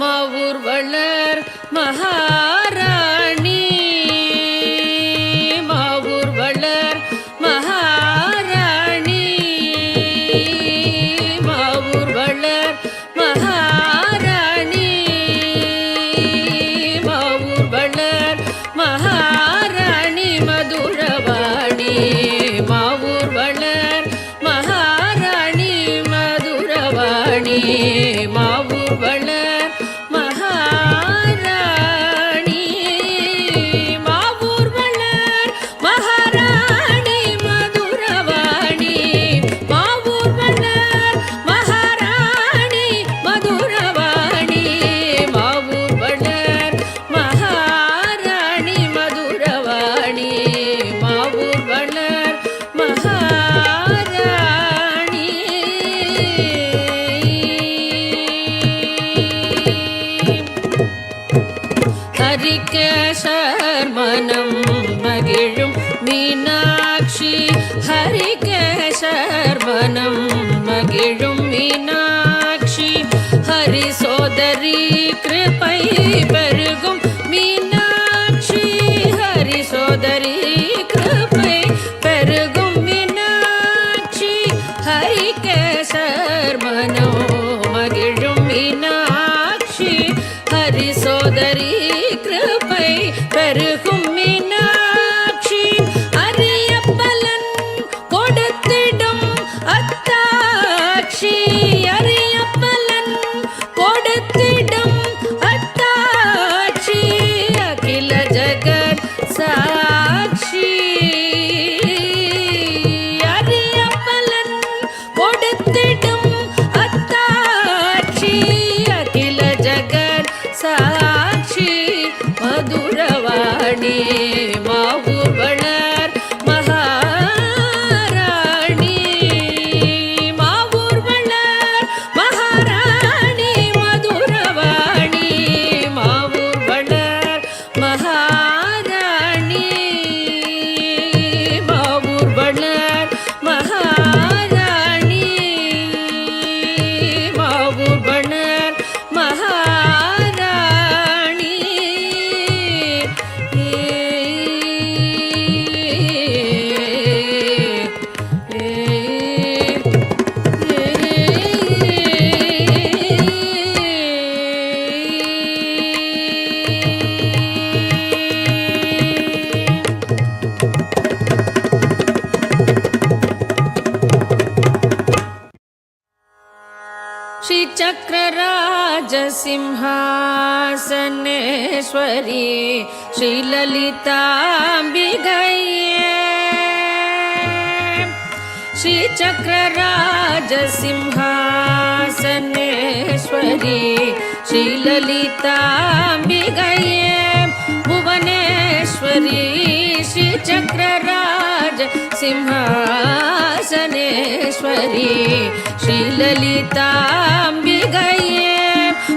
மாவூர் வளர் மகாராணி மாவூர் வளர் மகாராணி மாவூர் வளர் மகாராணி மாவூர் வளர் மகாராணி மதுரவாணி மாவூர் வளர் மகாராணி மதுரவாணி மாவூர் வளர் மகாராணி மாவூர் வளர் மகாராணி மதுரவாணி மாவூர் வளர் மகாராணி மதுரவாணி மாவூர் வளர் மகாராணி மதுரவாணி மாவூர் வளர் மகாராணி ஹரிகேசர் மனம் மகிழும் மீனாட்சி ஹரிகேசர் மனம் மகிழும் மீனாட்சி ஹரி சோதரி கிருபை பெருகும் மீனாட்சி ஹரி சோதரி கிருபை பெருகும் மீனாட்சி ஹரிகேசர் மனோ மகிழும் மீனாட்சி ஹரி சோதரி கிருபை பெருகும் மீனாட்சி அரிய பலன் கொடுத்திடும் அத்தாட்சி அரிய பலன் கொடுத்திடும் அத்தாட்சி அகில ஜகத் சாட்சி அரிய பலன் கொடுத்திடும் அத்தாட்சி அகில ஜகத் சாட்சி மதுரவாணி மாவூர் வளர் மகாராணி மாவூர் வளர் மகாராணி மதுரவாணி மாவூர் வளர் மகாராணி மாவூர் வளர் மகாராணி மாவூர் வளர் மகாராணி श्री चक्रराज सिंहासनेश्वरी श्री ललितांबिकये श्री चक्रराज सिंहासनेश्वरी श्री ललितांबिकये भुवनेश्वरी श्री चक्रराज सिंहासनेश्वरी श्री ललितांबिकये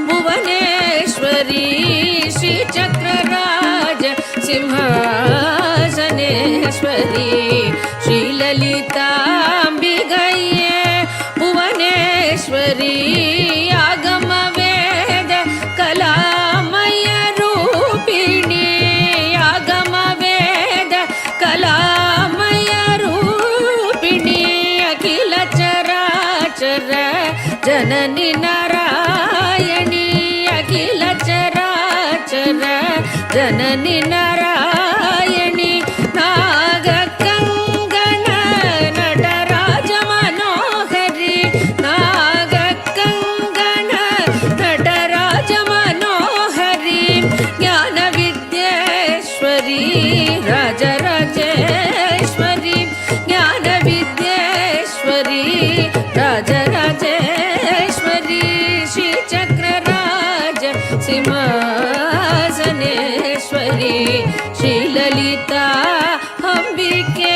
भुवनेश्वरी श्री चक्रराज सिंहासनेश्वरी श्री ललितांबिकये भुवनेश्वरी आगम वेद कलामय रूपिणी आगम वेद कलामय रूपिणी अखिल चराचर जननी नारायणी अखिल चराचर जननी नारायणी नागकंगन नटराज मनोहरी नागकंगन नटराज मनोहरी ज्ञान विद्येश्वरी राजराजेश्वरी ज्ञान विद्येश्वरी राजराजेश्वरी श्री चक्रराज सिंहासनेश्वरी श्री ललिता अंबिके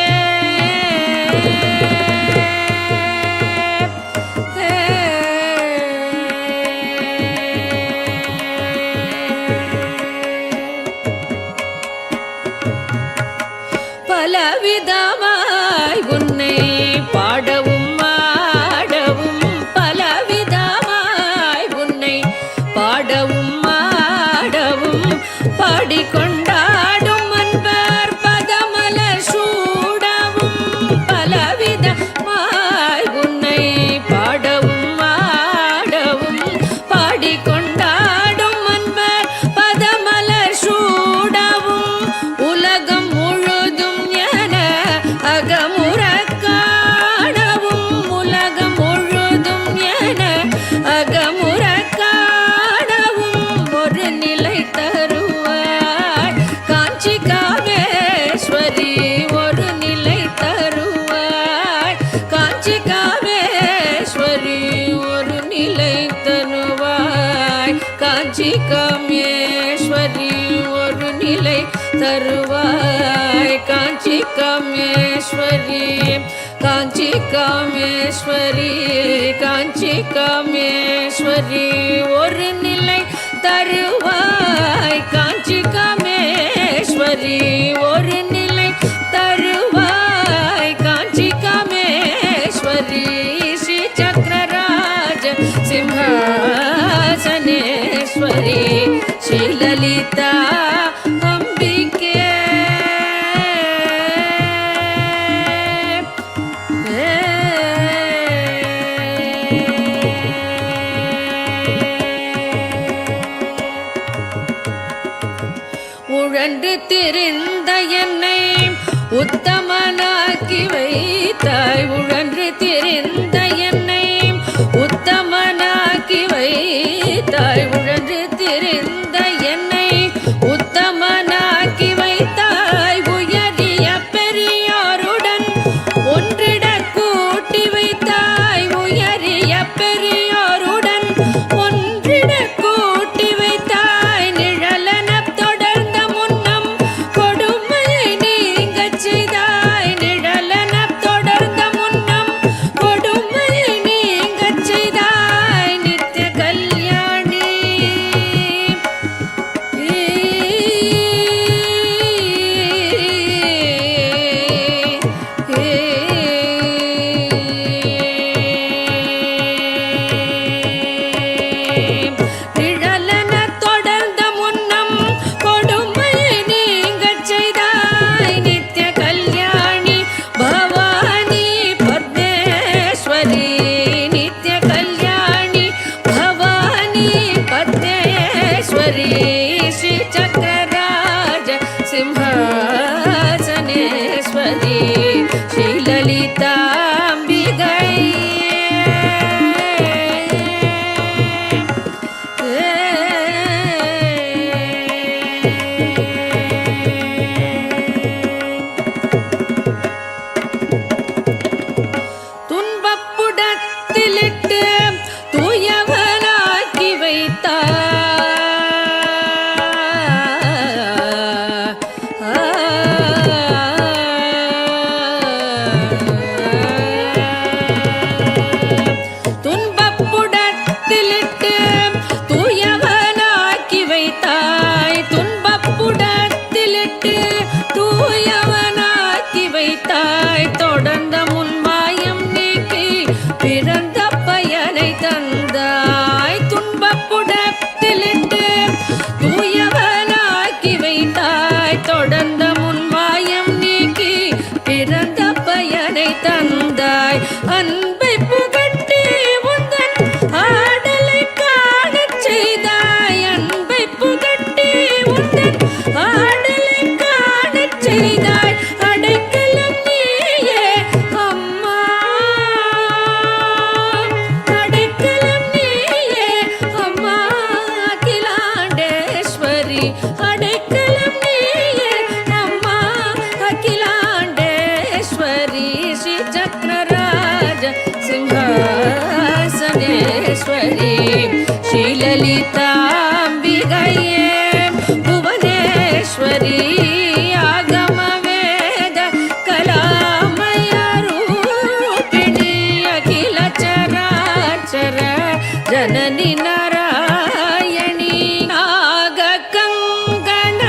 பலவிதமாய் உன்னை பாடவும் ஆடவும் பலவிதமாய் உன்னை பாடவும் பாடிக்கொண்டாடும் அன்பர் பதமலர் சூடவும் பலவிதமாய் உன்னை பாடவும் ஆடவும் பாடிக்கொண்டாடும் அன்பர் பதமலர் சூடவும் உலகம் முழுதும் என அகமுற காணவும் உலகம் முழுதும் என அகமுற காணவும் ஒரு நிலை தருவாய் காஞ்சி காமேஸ்வரி ஒரு நிலை தருவாய் காஞ்சி காமேஸ்வரி ஒரு நிலை தருவாய் காஞ்சி காமேஸ்வரி ஒரு நிலை தருவாய் காஞ்சி காமேஸ்வரி காஞ்சி காமேஸ்வரி காஞ்சி காமேஸ்வரி ஒரு நிலை தருவாய் காஞ்சி காமேஸ்வரி ஒரு நிலை தருவாய் காஞ்சி காமேஸ்வரி ஸ்ரீ சக்கரராஜ சிம்ஹாசனேஸ்வரி ஸ்ரீ லலிதா அம்பிகே உழன்று திரிந்த என்னை உத்தமனாக்கி வைத்தாய் உழன்று திரிந்த என்னை உத்தமனாக்கி வைத்தாய் உழன்று திரிந்த என்னை உத்தமனாக்கி வைத்தாய் உயரிய பெரியோருடன் ஒன்றிட கூட்டி வைத்தாய் உயரிய பெரியோருடன் ஒன்றிட கூட்டி வைத்தாய் நிழலன தொடர்ந்த முன்னம் கொடுமையை நீங்கச் செய்தாய் நிழலன தொடர்ந்த முன்னம் கொடுமையை நீங்கச் செய்தாய் நித்திய கல்யாணி நிழலன தொடர்ந்த முன்னம் கொடுமையை நீங்கச் செய்தாய் நித்திய கல்யாணி பவானி பத்மேஸ்வரி நித்திய கல்யாணி பவானி பத்மேஸ்வரி ஸ்ரீ சக்கரராஜ சிம்ஹாசனேஸ்வரி ஸ்ரீ லலிதாம்பிகை துன்பப்புடத்திலிட்டு தூயவனாக்கி துன்பப்புடத்திலிட்டு தூயவனாக்கி வைத்தாய் துன்பப்புடத்திலிட்டு தூயவனாக்கி வைத்தாய் தொடர்ந்த முன்மாயம் நீக்கி பிறந்த பயனை தந்தாய் துன்பப்புடத்திலிட்டு தூயவனாக்கி வைத்தாய் தொடர்ந்த முன்மாயம் நீக்கி பிறந்த பயனை தந்தாய் அன்பை புகட்டி உந்தன் ஆடலை காணச் செய்தாய் அன்பை புகட்டி உந்தன் ஆடலை காணச் செய்தாய் அடைக்கலம் நீயே அம்மா அடைக்கலம் நீயே அம்மா அகிலாண்டேஸ்வரி அடைக்கலம் நீயே அம்மா அகிலாண்டேஸ்வரி ஸ்ரீ சக்கரராஜ சிம்ஹாசனேஸ்வரி ஸ்ரீ லலிதாம்பிகையே புவனேஸ்வரி ஆகம வேத கலாமய ரூபிணி அகில சராச்சர ஜனனி நாராயணி நாக கங்கண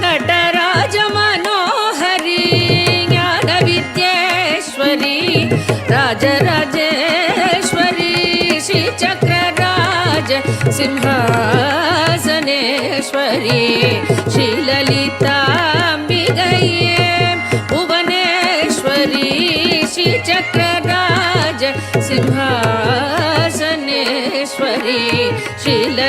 நடராஜ மனோஹரி ஞான வித்யேஸ்வரி ராஜராஜேஸ்வரி ஸ்ரீ சக்கரராஜ சிம்ஹாசனே ಶ್ರೀ ಶ್ರೀಲಲಿತಾಂಬಿಗಯೇ ಭುವನೇಶ್ವರಿ ಶ್ರೀ ಚಕ್ರರಾಜ ಸಿಂಹಾಸನೇಶ್ವರಿ ಶ್ರೀಲಲಿತಾಂಬಿಗಯೇ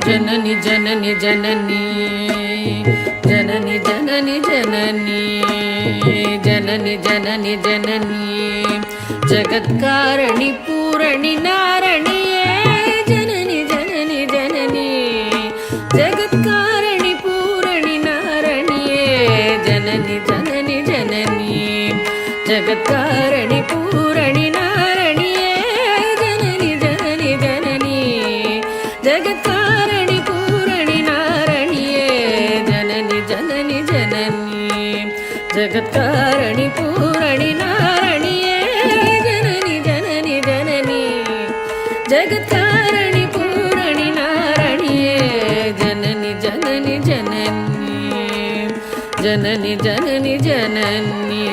जननी जननी जननी जननी जननी जननी जननी जननी जननी जगत्कारणि पूरणि नारणिये जननी जननी जननी जगत्कारणि पूरणि नारणिये जननी जननी जननी जगत्कारणि पूरणि नारणिये जननी जननी जननी जगत्कारणि पूरणि नारणिये जननी जननी जननी ಜಗತ್ಕಾರಣಿ ಪೂರಣಿ ನಾರಣಿಯೇ ಜನನಿ ಜನನಿ ಜನನಿ ಜಗತ್ಕಾರಣಿ ಪೂರಣಿ ನಾರಣಿಯೇ ಜನನಿ ಜನನಿ ಜನನಿ ಜನನಿ ಜನನಿ ಜನನಿ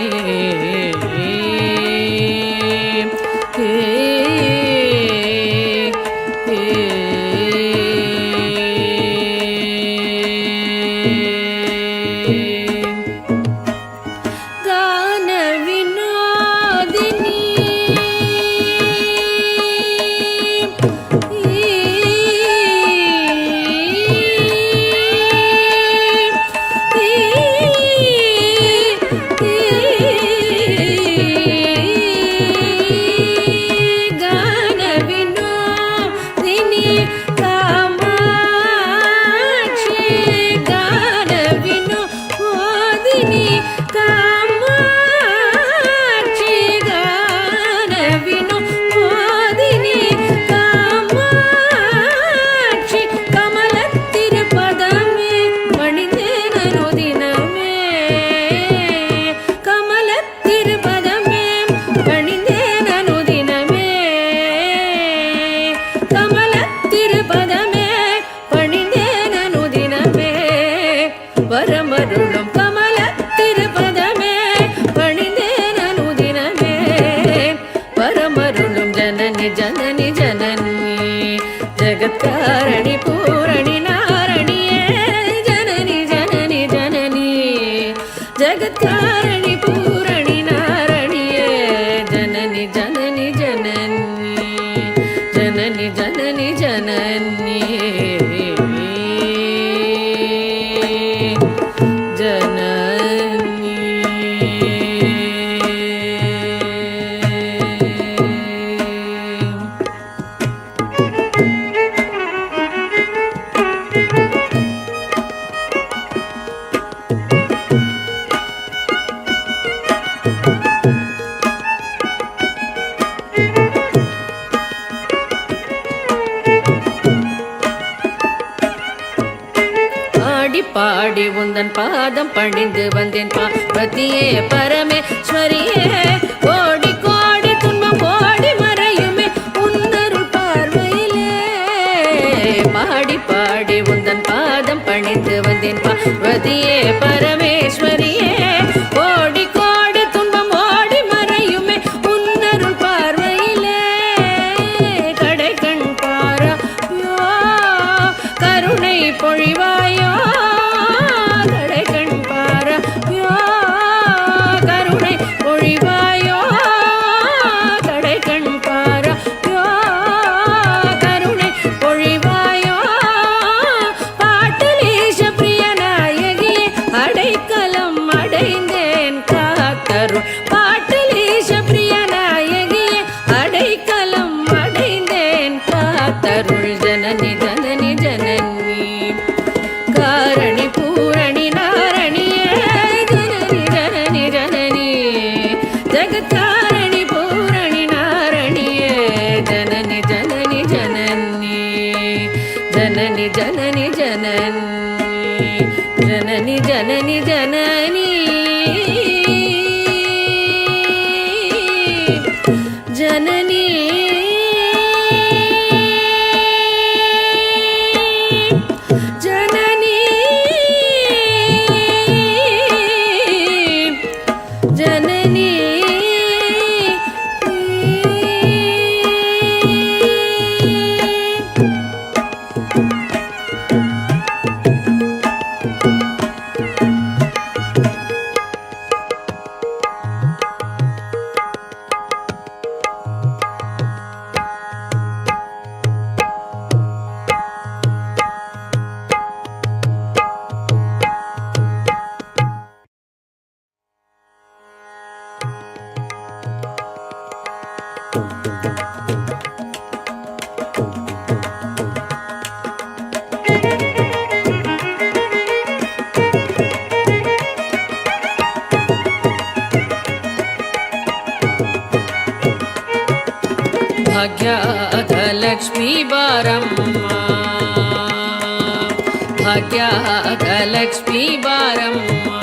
வரமருளும் கமல திருப்பதமே பணிந்தேனு தினமே வரமருளும் ஜனனி ஜனனி ஜனனி ஜகத்காரணி பூரணி நாரணியே ஜனனி ஜனனி ஜனனி ஜகத்காரணி பூரணி நாரணியே ஜனனி ஜனனி ஜனனி ஜனனி ஜனனி ஜனனி பாடி உந்தன் பாதம் பணிந்து வந்தேன் பார்வதியே பரமேஸ்வரியே கோடி கோடி துன்பம் கோடி மறையுமே உன்னருள் பார்வையிலே பாடி பாடி உந்தன் பாதம் பணிந்து வந்தேன் பார்வதியே பரமேஸ்வரியே கோடி கோடி துன்பம் ஓடி மறையுமே உன்னருள் பார்வையிலே கடை கண் பாராயோ கருணை பொழிவாயோ பாட்டலீஷ பிரிய நாயகியே அடைக்கலம் அடைந்தேன் காத்தருள் ஜனனி ஜனனி ஜனனி காரணி பூரணி நாரணியே ஜனனி ஜனனி ஜனனி ஜகத்காரணி பூரணி நாரணியே ஜனனி ஜனனி ஜனனி ஜனனி ஜனனி ஜனனி ஜனனி ஜனனி ஜனனி जननी जननी जननी भाग्याद लक्ष्मी बारम्मा भाग्याद लक्ष्मी बारम्मा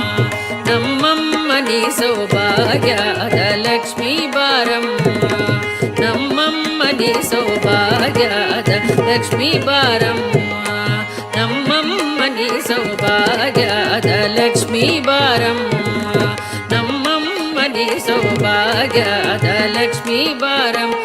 नम्मम्म ನಮ್ಮಮ್ಮನಿ ಸೌಭಾಗ್ಯದ ಲಕ್ಷ್ಮೀ ಬಾರಮ್ಮ ನಮ್ಮಮ್ಮನಿ ಸೌಭಾಗ್ಯದ ಲಕ್ಷ್ಮೀ ಬಾರಮ್ಮ ನಮ್ಮಮ್ಮನಿ ಸೌಭಾಗ್ಯದ ಲಕ್ಷ್ಮೀ ಬಾರಮ್ಮ ನಮ್ಮಮ್ಮನಿ ಸೌಭಾಗ್ಯದ ಲಕ್ಷ್ಮೀ ಬಾರಮ್ಮ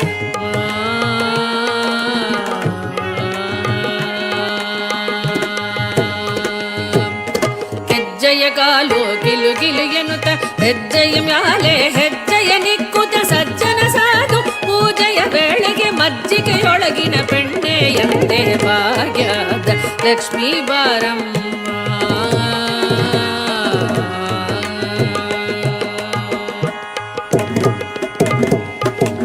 ಹೆಜ್ಜೆಯ ಕಾಲು ಗಿಲು ಗಿಲು ಎನ್ನುತ್ತ ಹೆಜ್ಜೆಯ ಮ್ಯಾಲೆ ಹೆಜ್ಜೆಯ ನಿಕ್ಕುತ್ತ ಸಜ್ಜನ ಸಾಧು ಪೂಜೆಯ ವೇಳೆಗೆ ಮಜ್ಜಿಗೆಯೊಳಗಿನ ಬೆಣ್ಣೆಯಂತೆ ಭಾಗ್ಯದ ಲಕ್ಷ್ಮೀ ಬಾರಮ್ಮ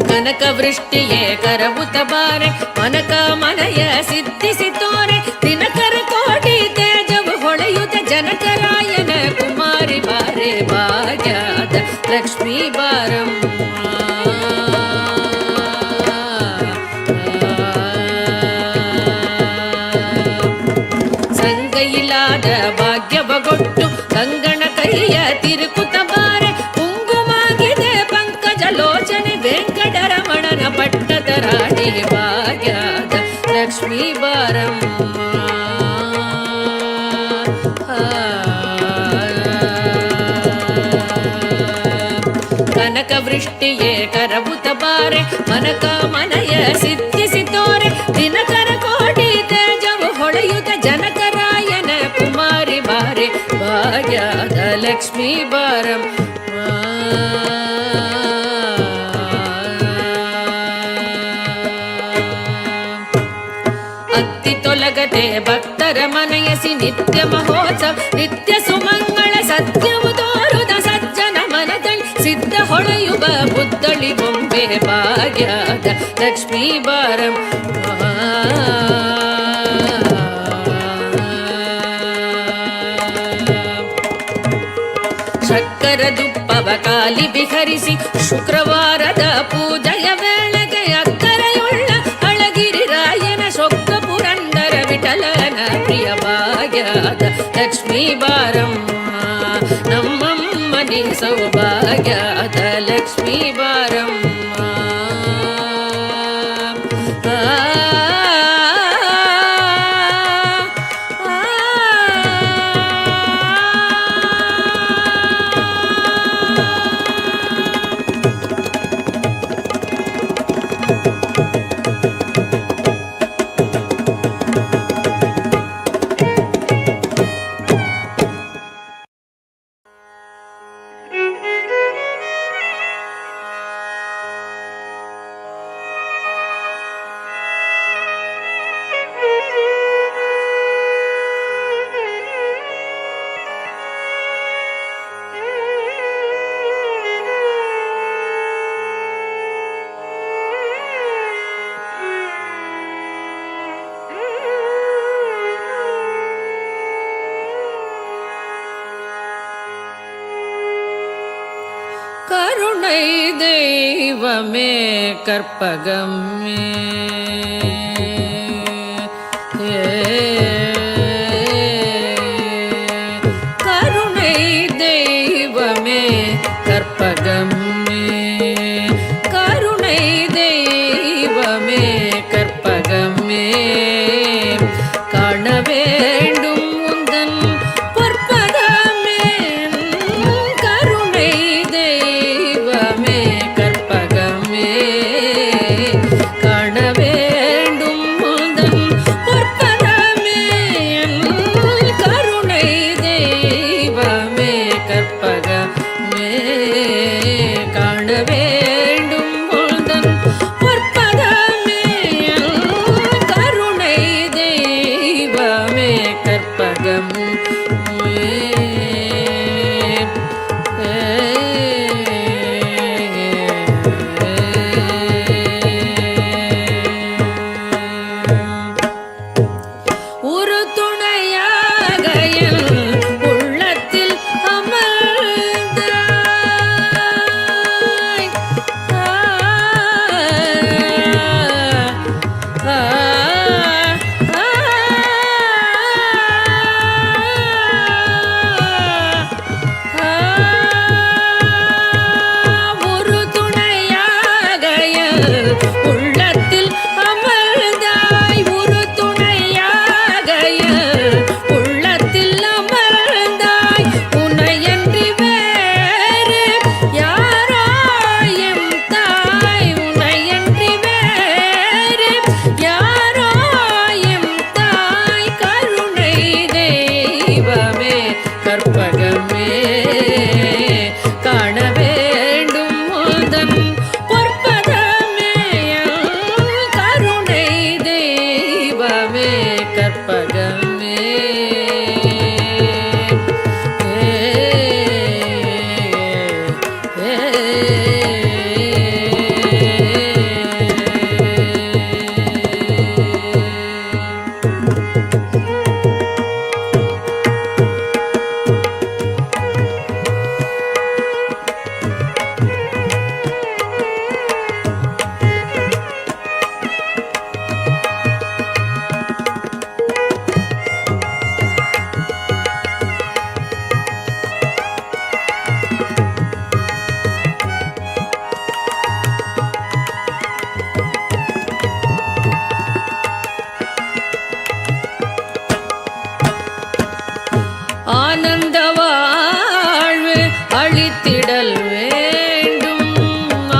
ಕನಕ ವೃಷ್ಟಿಯೇ ಕರವುತ ಬಾರೆ ಮನಕ ಮನಯ ಸಿದ್ಧಿಸಿ ತೋರೆ ದಿನಕರ ಕೋಟಿ ತೇಜವು ಹೊಳೆಯುತ್ತ ಜನಕರಾಯನ ಕುಮಾರಿ ಬಾರೆ ಭಾಗ್ಯದ ಲಕ್ಷ್ಮೀ ಬಾರಮ್ಮ ಸಂಗೈಲಾದ ಭಾಗ್ಯವಗೊಟ್ಟು ಕಂಗಣ ಕೈಯ ತಿರುಕುತ ಬಾರೆ ಕುಂಗುಮಾಗಿದೆ ಪಂಕಜ ಲೋಚನೆ ವೆಂಕಟರಮಣನ ಪಟ್ಟದ ರಾಣಿ ಭಾಗ್ಯದ ಲಕ್ಷ್ಮೀ ಬಾರಮ್ಮ ಕನಕ ವೃಷ್ಟಿಯೇ ಕರವುತ ಬಾರೆ ಮನಕ ಮನಯ ಸಿದ್ಧಿಸಿ ತೋರೆ ದಿನಕರ ಕೋಟಿ ತೇಜವು ಹೊಳೆಯುತ್ತ ಜನಕರಾಯನ ಕುಮಾರಿ ಬಾರೆ ಭಾಗ್ಯದ ಲಕ್ಷ್ಮೀ ಬಾರಮ್ಮ ಅತ್ತಿ ತೊಲಗದೆ ಭಕ್ತರ ಮನಯಸಿ ನಿತ್ಯ ಮಹೋತ್ಸವ ನಿತ್ಯ ಸುಮಂಗಳ ಸತ್ಯವು ತೋರುದ ಸಜ್ಜನ ಮನದಲ್ಲಿ ಸಿದ್ಧ ಹೊಳೆಯುವ ಬುದ್ಧಳಿ ಗೊಂಬೆ ಭಾಗ್ಯದ ಲಕ್ಷ್ಮೀ ಬಾರಮ್ಮ ಶಕ್ಕರ ದುಪ್ಪವ ಕಾಲಿ ವಿಹರಿಸಿ ಶುಕ್ರವಾರದ ಪೂಜೆಯ ವೇಳೆಗೆ ಅಕ್ಕರೆಯುಳ್ಳ ಅಳಗಿರಿ ರಾಯನ ಸೊಕ್ಕ ಪುರಂದರ ವಿಠಲನ ಪ್ರಿಯ ಭಾಗ್ಯದ ಲಕ್ಷ್ಮೀ ಬಾರಮ್ಮ ನಮ್ಮಮ್ಮನಿ ಸೌಭಾಗ್ಯದ ಲಕ್ಷ್ಮೀ ಬಾರಮ್ಮ கருணை தெய்வமே கற்பகமே கருணை தெய்வமே கற்பகமே கருணை தெய்வமே கற்பகமே காண வேண்டும் உந்தன் பொற்பதமே கருணை தெய்வமே கற்பகமே காண வேண்டும் உந்தன் பொற்பதமே கருணை தெய்வமே கற்பகமே காண வேண்டும் உந்தன் பொற்பதமே கருணை தெய்வமே கற்பகமே ஒரு துணையாக என் உள்ளத்தில் அமர்ந்தாய் ஆனந்த வாழ்வு அளித்திடல் வேண்டும்.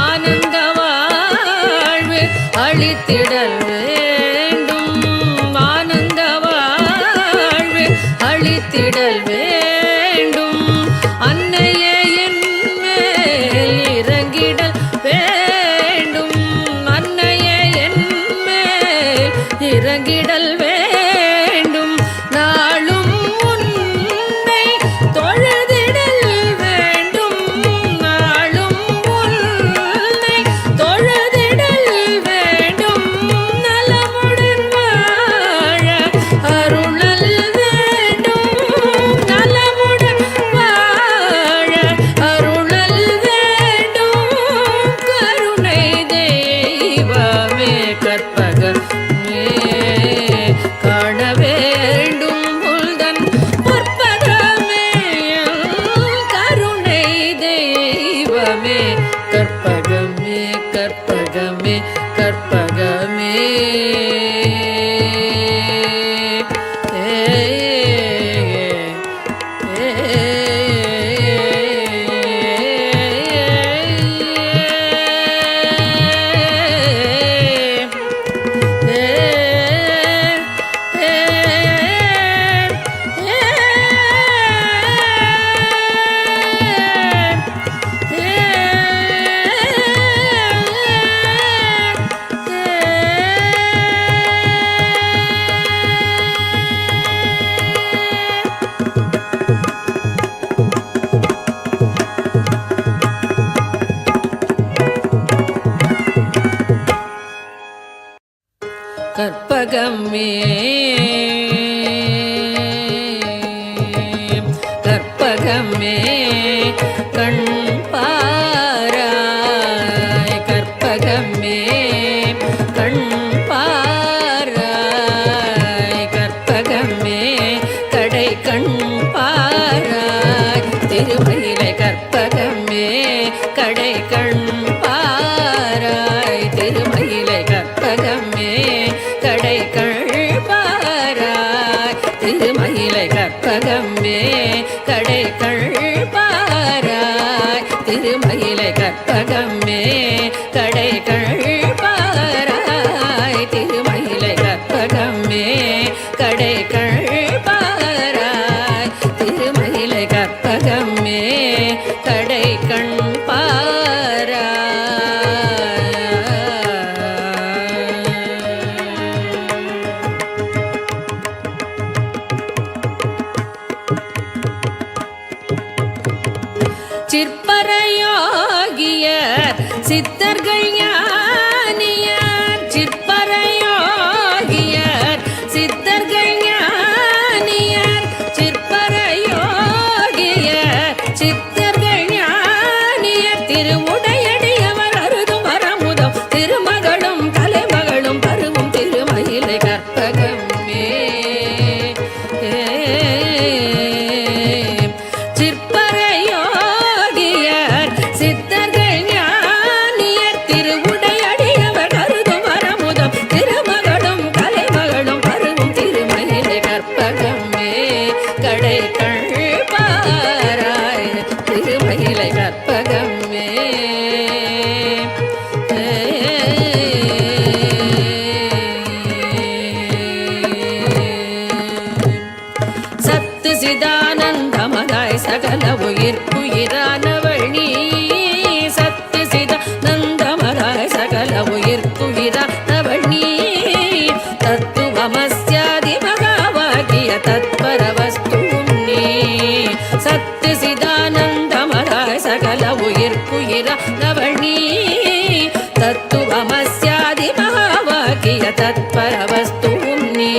ஆனந்த வாழ்வு அளித்திடல் வேண்டும். ஆனந்த வாழ்வு அளித்திடல் வேண்டும். அன்னையே என் மேல் இறங்கிடல் வேண்டும். அன்னையே என் மேல் இறங்கிடல் வேண்டும். நாளும் உன்னை தொழுதிடல் வேண்டும். நாளும் உன்னை தொழுதிடல் வேண்டும். நலமுடன் வாழ அருளல் வேண்டும். நலமுடன் வாழ அருளல் வேண்டும். கருணை தெய்வமே கற்பகமே காண வேண்டும் உள்தன் பொற்பதமே. கருணை தெய்வமே கற்பகமே கற்பகமே கற்பகமே. கற்பகமே கற்பகமே கண் பாராய். கற்பகமே கண் பாராய். கற்பகமே கடை கண் பாராய். திருமயிலை கற்பகமே கடை கண் பாராய். திருமயிலை கற்பகமே கடை கண் பாராய். திருமயிலை கற்பகமே கடை கண் பாராய். திருமயிலை கற்பகமே கடை கண் பாராய். திருமயிலை கற்பகமே கடை கண் பாராய். திருமயிலை கற்பகமே கடை கண் பாராய். சிற்பரையோகியர் சித்தர்கள் ஞானியர். சிற்பரையோகியர் சித்தர்கள் ஞானியர். சிற்பரையோகியர் சித்தர்கள் ஞானியர். திருவுடையடியவர் அருதும் வரமுதம் திருமகளும் தலைமகளும் பருவும் திருமயிலை கற்பகமே. சிற்பரையோகியர் சித்தர்கள் ஞானியர். திருவுடையடியவர் அருதும் வரமுதம் திருமகளும் தலைமகளும் பருவும் திருமயிலை கற்பகமே கடை கண் பாராய். திருமயிலை கற்பகமே சத்து சிதானந்தமதாய் சகல உயிர்க்குயிரானவள் நீ. சத்து சிதானந்தமதாய் சகல உயிர்க்குயிரானவள் நீ. தத்துவமஸ்யாதி மகாவாகிய தத்பரவஸ்துவும் நீ. சத்து சிதானந்தமதாய் சகல உயிர்க்குயிரானவள் நீ. தத்துவமஸ்யாதி மகாவாகிய தத்பரவஸ்துவும் நீ.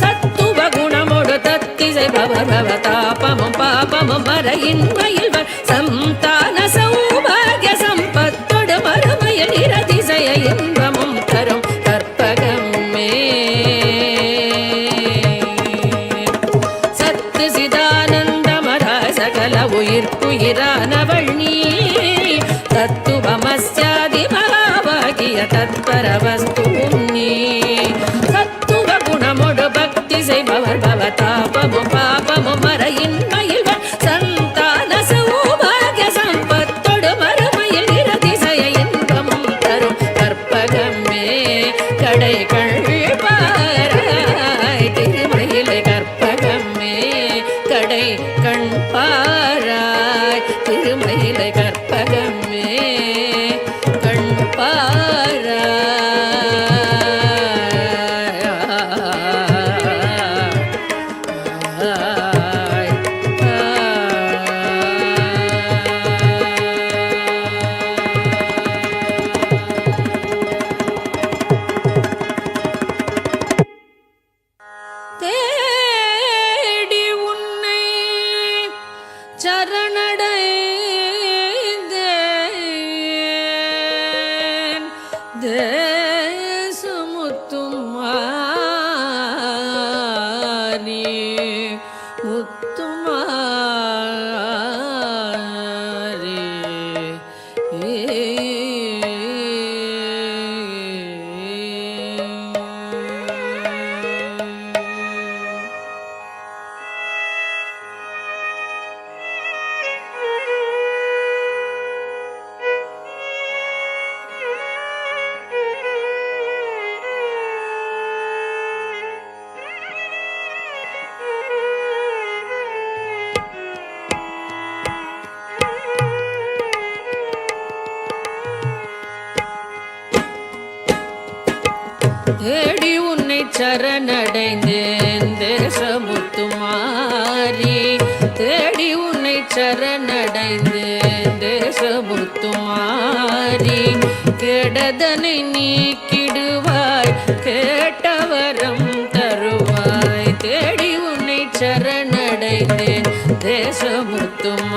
சத்துவ குணமோடு தத்திசை பவதாபமும் பாபமும் மறையின்மையில் சந்தான சௌபாகிய சம்பத்தோடு மறுமைய நிரதிசய இன்பமும் தரும் கற்பகமே. சத்து சிதானந்தமதாய் சகல உயிர்க்குயிரானவள் நீ. தத்துவமஸ்யாதி மகாவாகிய தத்பரவஸ்துவும் நீ. சத்துவ குணமோடு பக்தி செய்பவர் பவதாபமும் பாபமும் மற பாராய் திருமயிலை கற்பகமே கண் பாராய். தேடி உன்னை சரணடைந்தேன் தேசமுத்தும் மாறி முத்துமாரி தேடி உன்னை சரணடைந்தேன் தேசமுத்துமாரி தேடி உன்னை சரணடைந்தேன் தேசமுத்துமாரி கெடதனை நீக்கிடுவாய் கேட்டவரம் தருவாய் தேடி உன்னை சரணடைந்தேன் தேசமுத்துமாரி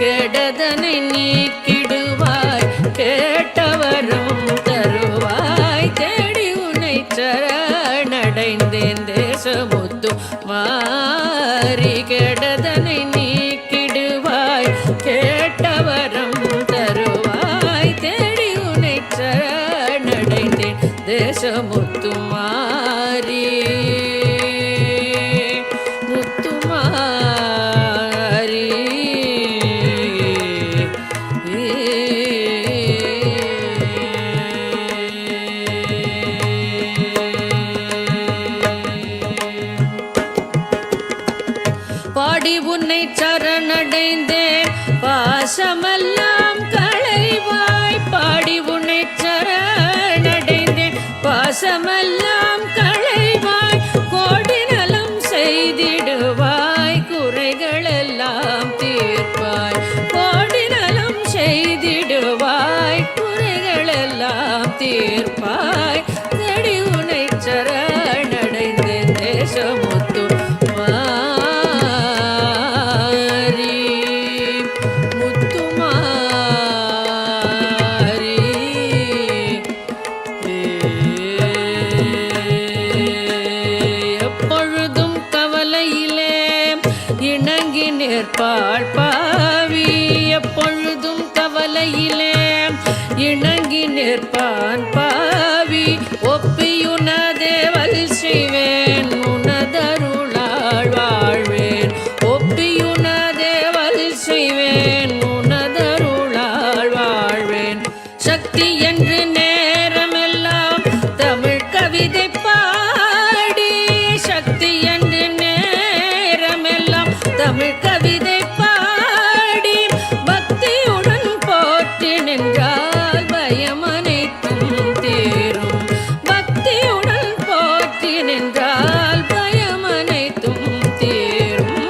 கெடதனை நீக்கிடுவாய் கேட்டவரம் தருவாய் தேடி உன்னை சரணடைந்தேன் தேசமுத்து மாறி கெடதனை நீக்கிடுவாய் கேட்டவரம் தருவாய் தேடி உன்னை சரணடைந்தேன் தேசமுத்து மாறி முத்துமாரி பாடி உன்னை சரணடைந்தேன் பாசமெல்லாம் களைவாய் பாடி உன்னை சரணடைந்தேன் பாசமெல்லாம் களைவாய் கோடி நலம் செய்திடுவாய் குறைகளெல்லாம் தீர்ப்பாய் கோடி நலம் செய்திடுவாய் குறைகளெல்லாம் தீர்ப்பாய் தேடி உன்னை சரணடைந்தேன் தேசமுத்து நிற்பாள் பாவி எப்பொழுதும் கவலையிலே இணங்கி நிற்பான் பாவி ஒப்பியுனதேவல் செய்வேன் உனதருளாள் வாழ்வேன் ஒப்பியுனதேவல் செய்வேன் உனதருளாள் வாழ்வேன் சக்தி என்று நேரமெல்லாம் தமிழ் கவிதை பாடி சக்தி என்று நேரமெல்லாம் தமிழ் கவிதை பாடி பக்தியுடன் போற்றி நின்றால் பயம் அனைத்தும் தீரும் பக்தியுடன் போற்றி நின்றால் பயம் அனைத்தும் தீரும்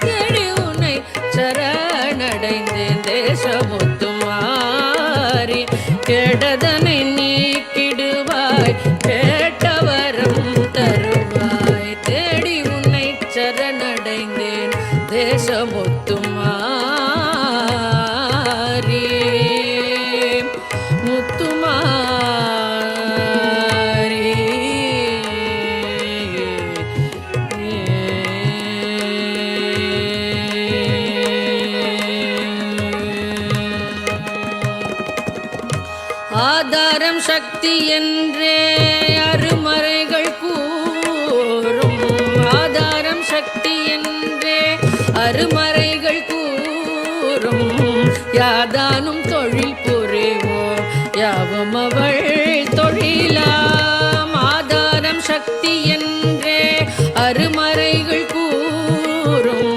தேடி உன்னை சரணடைந்தேன் தேசமுத்து மாறி கெடதனை நீக்கிடுவாய் கேட்டவரம் தருவாய் தேடி உன்னை சரணடைந்தேன் தேசமுத்து மாறி முத்துமாரி ஆதாரம் சக்தி என்றே அருமறைகள் கூறும் ஆதாரம் சக்தி என்றே அருமறைகள் கூறும் யாதானும் தொழில் புரிவோம் யாவும் அவள் தொழிலாம் ஆதாரம் சக்தி என்றே அருமறைகள் கூறும்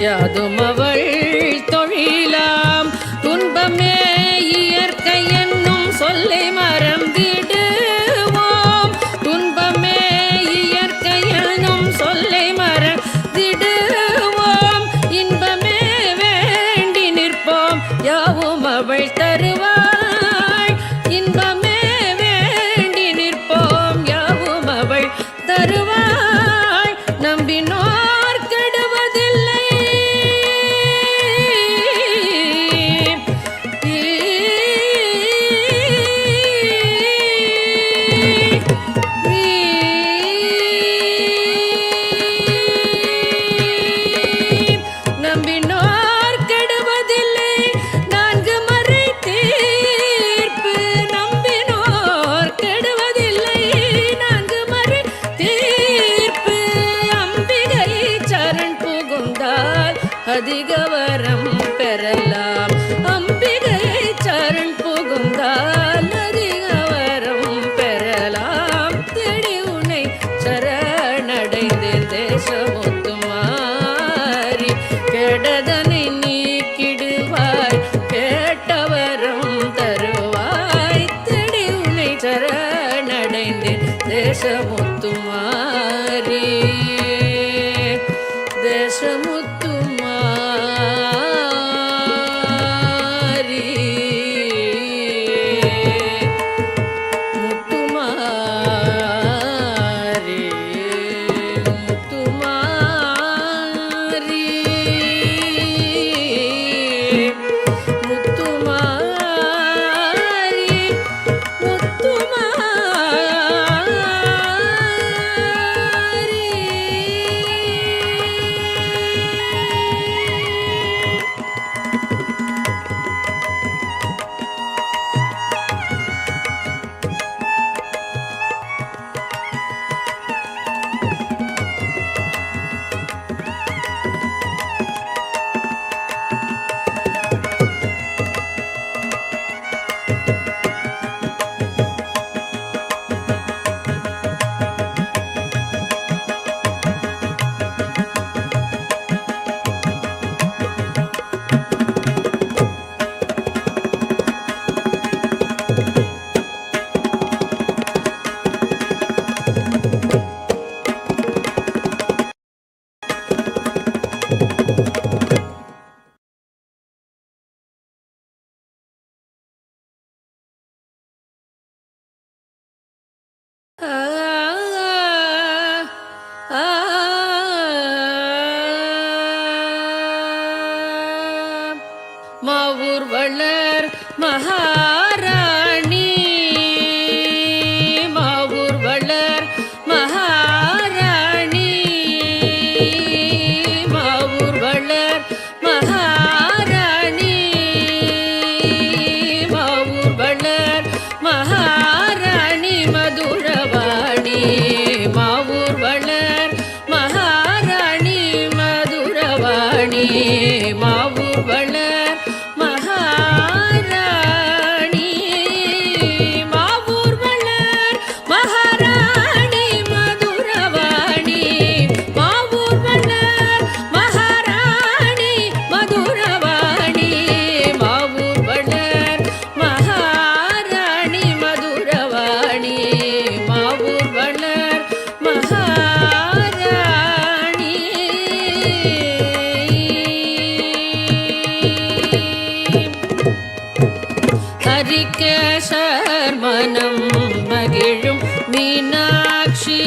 யாதும் அவள் தொழிலாம் துன்பமே இயற்கை என்னும் சொல்லை மறந்திடுவோம். துன்பமே இயற்கை என்னும் சொல்லை மறந்திடுவோம். இன்பமே வேண்டி நிற்போம் யாவும் அவள் தருவாள். இன்பமே வேண்டி நிற்போம் யாவும் அவள் தருவாள். நம்பினோர் கெடுவதில்லை. நம்பினோர் கெடுவதில்லை. நான்கு மறை தீர்ப்பு. நம்பினோர் கெடுவதில்லை. நான்கு மறை தீர்ப்பு. அம்பிகை சரண் புகுந்தால் அதிக வரம் பெறலாம். அம்பிகை சரண் புகுந்தால் அதிக வரம் பெறலாம். தேடி உன்னை சரணடைந்தேன் தேசமுத்துமாரி. கெடதனை நீக்கிடுவாய் கேட்டவரம் தருவாய். தேடி உன்னை சரணடைந்தேன் தேசமுத்துமாரி. தேசமுத்துமாரி. முத்துமாரி. முத்துமாரி. முத்துமாரி. மாவூர் வளர் மகாராணி. மாவூர் வளர் மகாராணி. மாவூர் வளர் மகாராணி. மாவூர் வளர் மகாராணி மதுரவாணி. மாவூர் வளர் மகாராணி மதுரவாணி. மாவூர் வளர் மகாராணி. மாவூர் வளர் மகாராணி மதுரவாணி. மாவூர் வளர் மகாராணி மதுரவாணி. மாவூர் வளர் மகாராணி மதுரவாணி. மாவூர் வளர் மகாராணி. ஹரிகேசர் மனம் மகிழும் மீனாட்சி.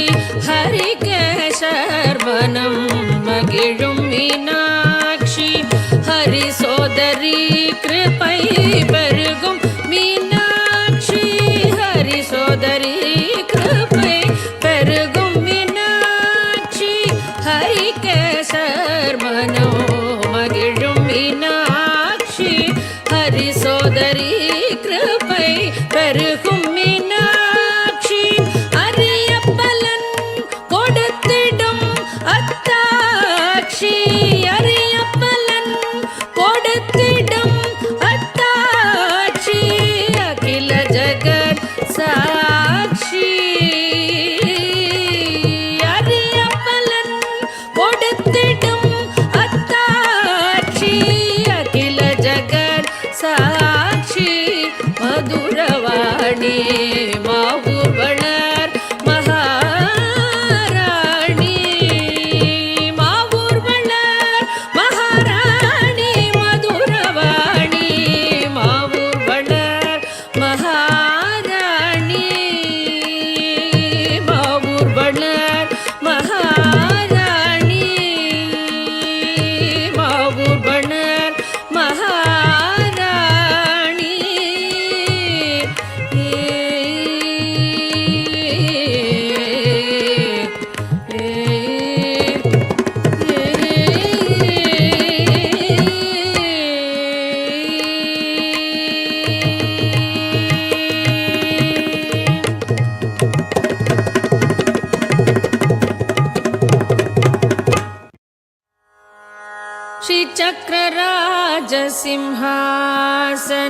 ஹரிகேசர் மனம் மகிழும் மீனாட்சி. ஹரி சோதரி கிருபை பெருகும் மீனாட்சி. ஹரி சோதரி கிருபை பெருகும் மீனாட்சி. ஹரிகேசர் மனோ மகிழும் மீனாட்சி. ஹரி சோதரி கிருபை பெருகும் மீனாட்சி. அரிய பலன் கொடுத்திடும் அத்தாட்சி. அரிய பலன் கொடுத்திடும் அத்தாட்சி. மாவூர் வளர் மகாராணி மாவூர் வளர் மகாராணி மதுரவாணி மாவூர் வளர் மகாராணி மாவூர் வளர் மகாராணி மாவூர் வளர் மகாராணி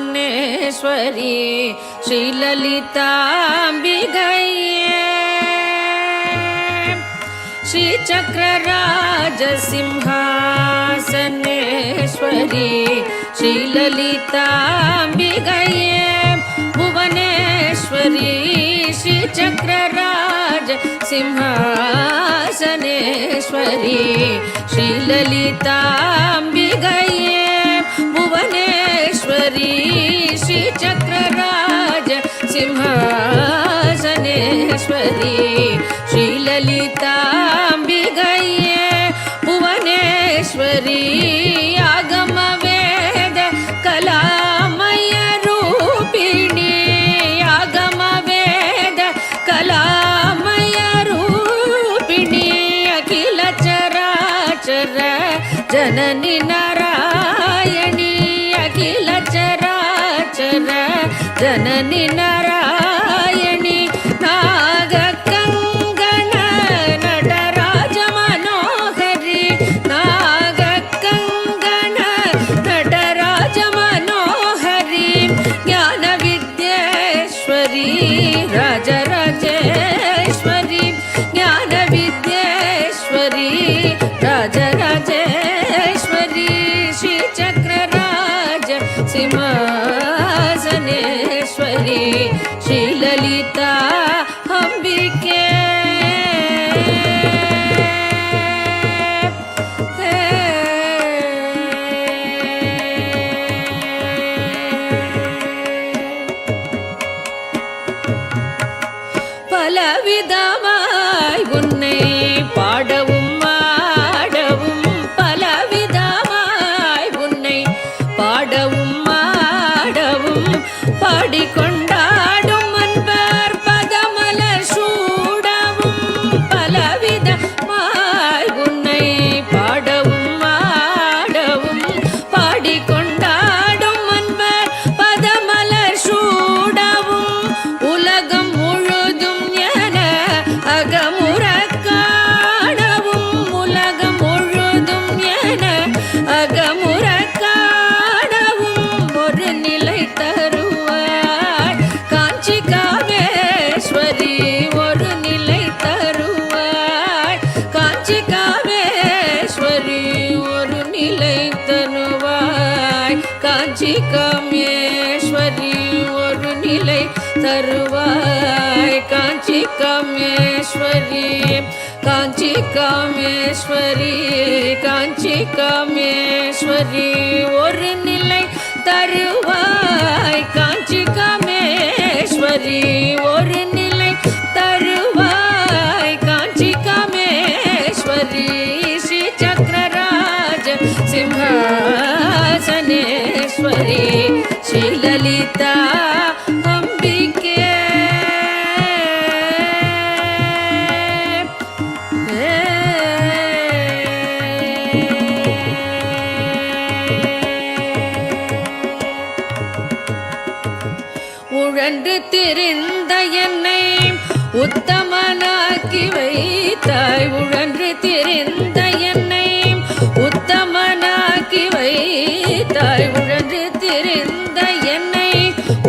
श्रीचक्रराजसिंहासनेश्वरी श्रीललिताम्बिकये श्रीचक्रराजसिंहासनेश्वरी श्रीललिताम्बिकये भुवनेश्वरी श्रीचक्रराजसिंहासनेश्वरी श्रीललिताम्बिकये भुवनेश्वरी श्रीचक्रराजसिंहासनेश्वरी श्रीललिताम्बिकये भुवनेश्वरी आगमवेद कलामय रूपिणी आगमवेद कलामय रूपिणी अखिल चराचर जननी नारायणी अखिल चराचर जननी नारायणी नागकङ्गण नटराज मनोहरी नागकङ्गण नटराज मनोहरी ज्ञानविद्येश्वरी राजराजेश्वरी ज्ञानविद्येश्वरी राजराजेश्वरी श्रीचक्रराज सिंहासनेश्वरी श्रीललिता अम्बिके பலவிதமாய் உன்னை பாடவும் ஆடவும் பலவிதமாய் உன்னை பாடவும் ஆடவும் பாடிக்கொண்டாடும் அன்பர் பதமலர் சூடவும் பலவிதமாய் உன்னை பாடவும் ஆடவும் பாடிக்கொண்டாடும் அன்பர் பதமலர் சூடவும் உலகம் முழுதும் என அகமுற காணவும் உலகம் முழுதும் என அகமுற காணவும் ஒரு நிலை தருவாய் காஞ்சி காமேஸ்வரி ஒரு நிலை தருவாய் காஞ்சி காமேஸ்வரி ஒரு நிலை தருவாய் காஞ்சி காமேஸ்வரி ஒரு நிலை தருவாய் காஞ்சி காமேஸ்வரி காஞ்சி காமேஸ்வரி காஞ்சி காமேஸ்வரி ஒரு நிலை தருவாய் காஞ்சி காமேஸ்வரி ஒரு நிலை தருவாய் காஞ்சி காமேஸ்வரி ஸ்ரீ சக்கரராஜ சிம்ஹாசனேஸ்வரி ஸ்ரீலலிதா அம்பிகே உழன்று திரிந்த என்னை உத்தமனாக்கி வைத்தாய் உழன்று திரிந்த என்னை உத்தமனாக்கி வைத்தாய் உழன்று திரிந்த என்னை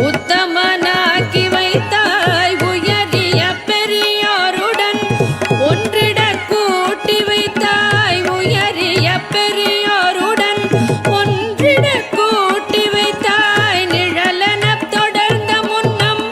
உத்தமனாக்கி வைத்தாய் உயரிய பெரியோருடன் ஒன்றிட கூட்டி வைத்தாய் உயரிய பெரியோருடன் ஒன்றிட கூட்டி வைத்தாய் நிழலன தொடர்ந்த முன்னம்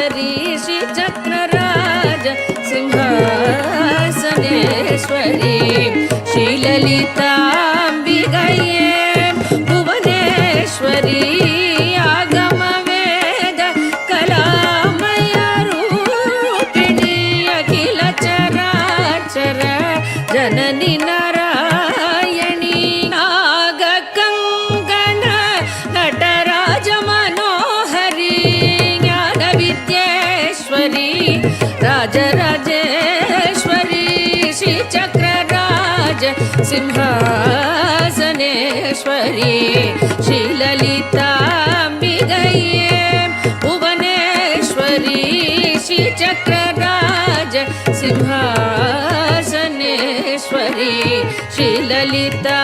भुवनेश्वरी श्रीचक्रराज सिंहासनेश्वरी श्रीललिताम्बिकये भुवनेश्वरी आगमवेद कलामयरूपिणी अखिल चराचर जननी नारायणी नागकङ्कण नटराज मनोहरी ज्ञानविद्येश्वरी राजराजेश्वरी श्रीचक्रराज सिंहासनेश्वरी श्रीललिताम्बिकये भुवनेश्वरी श्रीचक्रराज सिंहासनेश्वरी श्रीललिताम्बिकये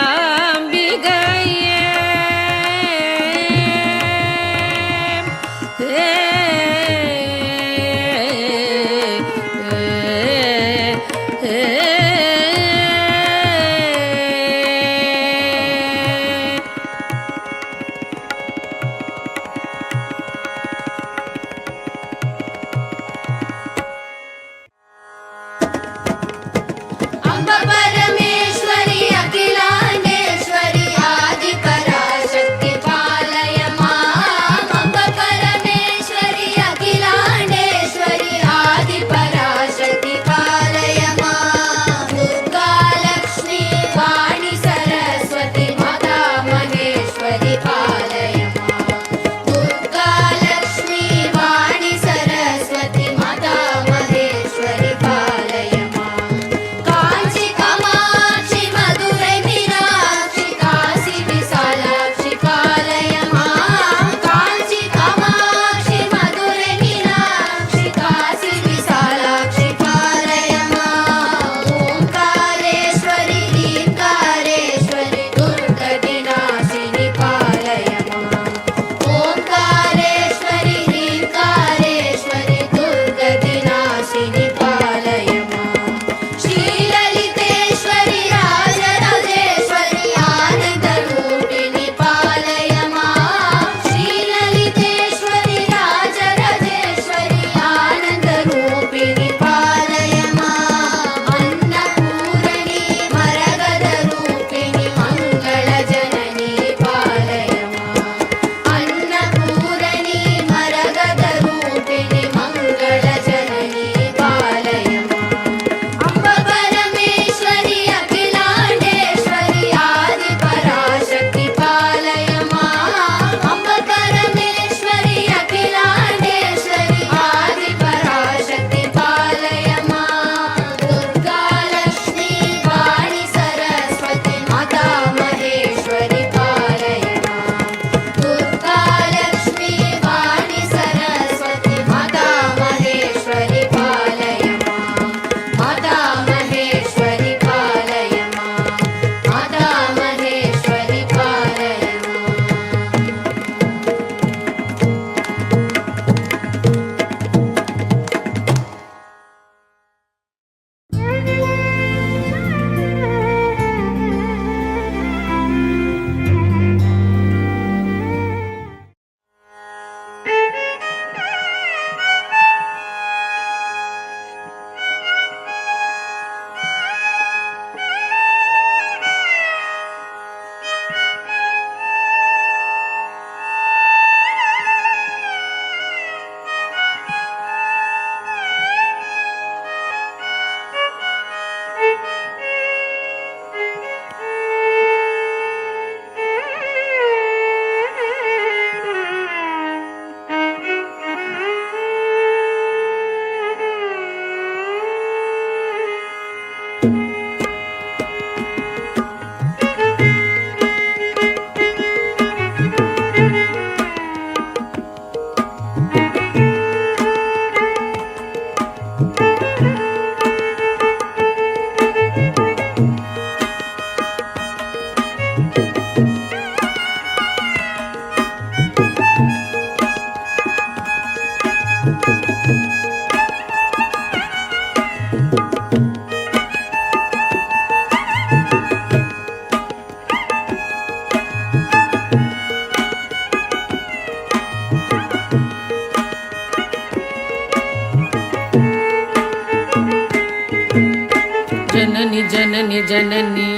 जननी जननी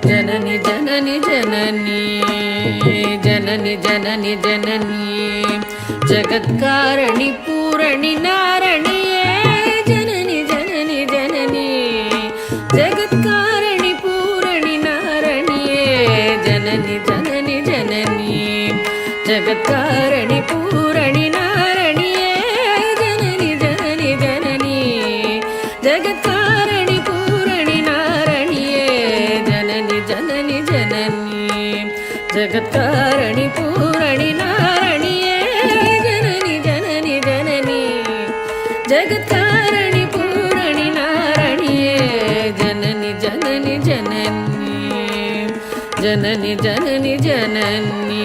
जननी जननी जननी जननी जननी जननी जगत्कारणि पूरणि नारणिये जननी जननी जननी जगत्कारणि पूरणि नारणिये जननी जननी जननी जगत्कारणि पूरणि नारणिये जननी जननी जननी जगत्कारणि पूरणि नारणिये जननी जननी जननी जगत्कारणि पूरणि नारणिये जननी जननी जननी जगत्कारणि पूरणि नारणिये जननी जननी जननी जननी जननी जननी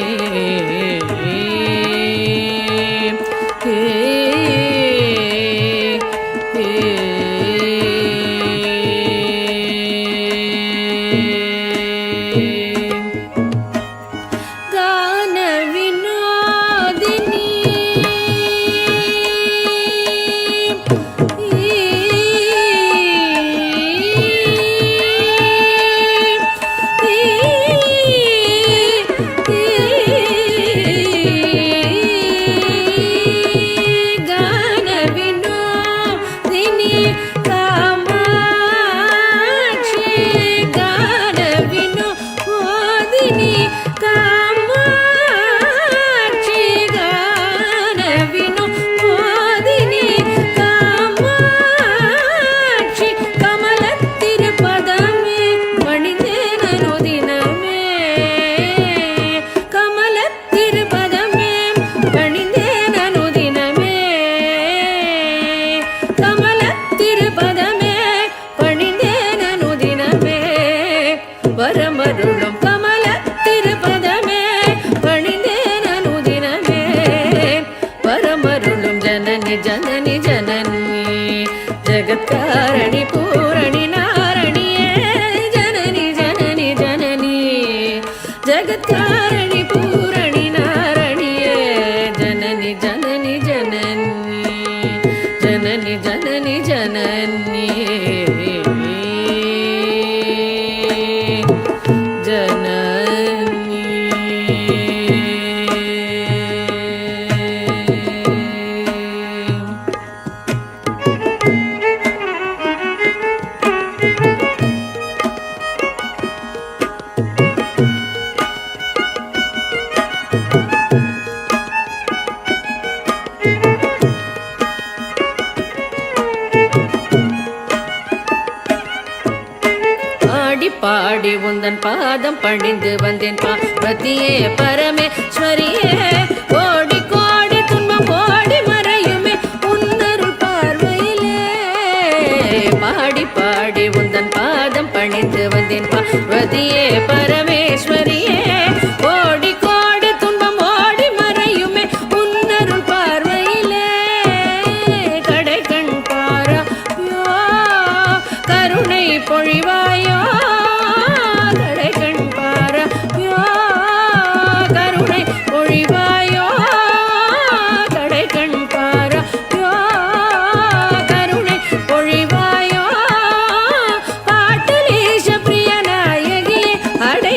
வரமருளும் கமல திருப்பதமே பணிந்தேன் அனுதினமே வரமருளும் ஜனனி ஜனனி ஜனனி ஜகத்காரணி பூரணி நாரணியே ஜனனி ஜனனி ஜனனி ஜகத்காரணி பூரணி நாரணியே ஜனனி ஜனனி ஜனனி ஜனனி ஜனனி ஜனனி பாடி உந்தன் பாதம் பணிந்து வந்தேன் பார்வதியே பரமேஸ்வரியே கோடி கோடி துன்பம் ஓடி மறையுமே உன்னருள் பார்வையிலே பாடி பாடி உந்தன் பாதம் பணிந்து வந்தேன் பார்வதியே பரமேஸ்வரியே கோடி கோடி துன்பம் ஓடி மறையுமே உன்னருள் பார்வையிலே கடை கண் பாராயோ கருணை பொழிவாயோ அடை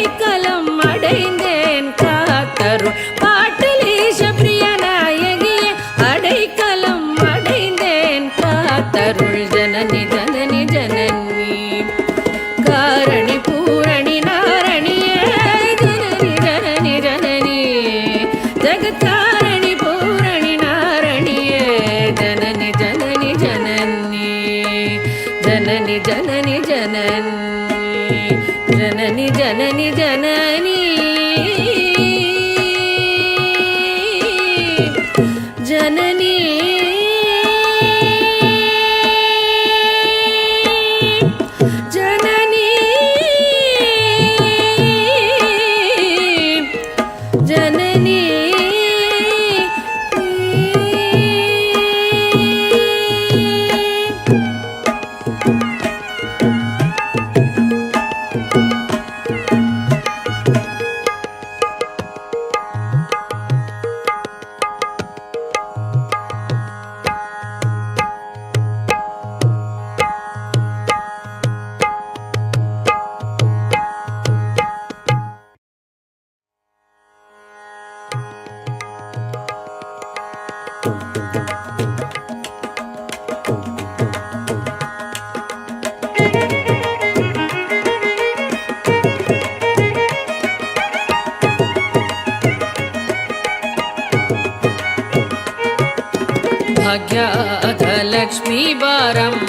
ಭಾಗ್ಯದ ಲಕ್ಷ್ಮೀ ಬಾರಮ್ಮ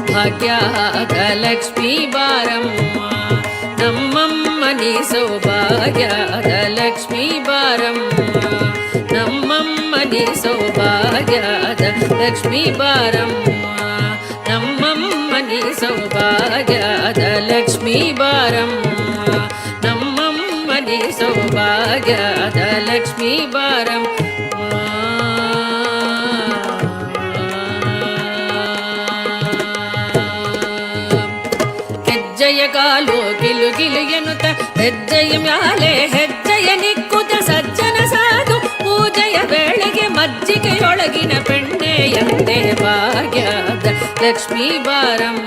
ಭಾಗ್ಯದ ಲಕ್ಷ್ಮೀ ಬಾರಮ್ಮ ನಮ್ಮಮ್ಮನಿ ಸೌಭಾಗ್ಯದ ಲಕ್ಷ್ಮೀ ಬಾರಮ್ಮ ನಮ್ಮಮ್ಮನಿ ಸೌಭಾಗ್ಯದ ಲಕ್ಷ್ಮೀ ಬಾರಮ್ಮ ನಮ್ಮಮ್ಮನಿ ಸೌಭಾಗ್ಯದ ಲಕ್ಷ್ಮೀ ಬಾರಮ್ಮ ನಮ್ಮಮ್ಮನಿ ಸೌಭಾಗ್ಯದ ಲಕ್ಷ್ಮೀ ಬಾರಮ್ಮ ಹೆಜ್ಜೆಯ ಕಾಲು ಗಿಲು ಗಿಲು ಎನ್ನುತ್ತ ಹೆಜ್ಜೆಯ ಮ್ಯಾಲೆ ಹೆಜ್ಜೆಯ ನಿಕ್ಕುತ್ತ ಸಜ್ಜನ ಸಾಧು ಪೂಜೆಯ ವೇಳೆಗೆ ಮಜ್ಜಿಗೆಯೊಳಗಿನ ಬೆಣ್ಣೆ ಎಂದೇ ಭಾಗ್ಯದ ಲಕ್ಷ್ಮೀ ಬಾರಮ್ಮ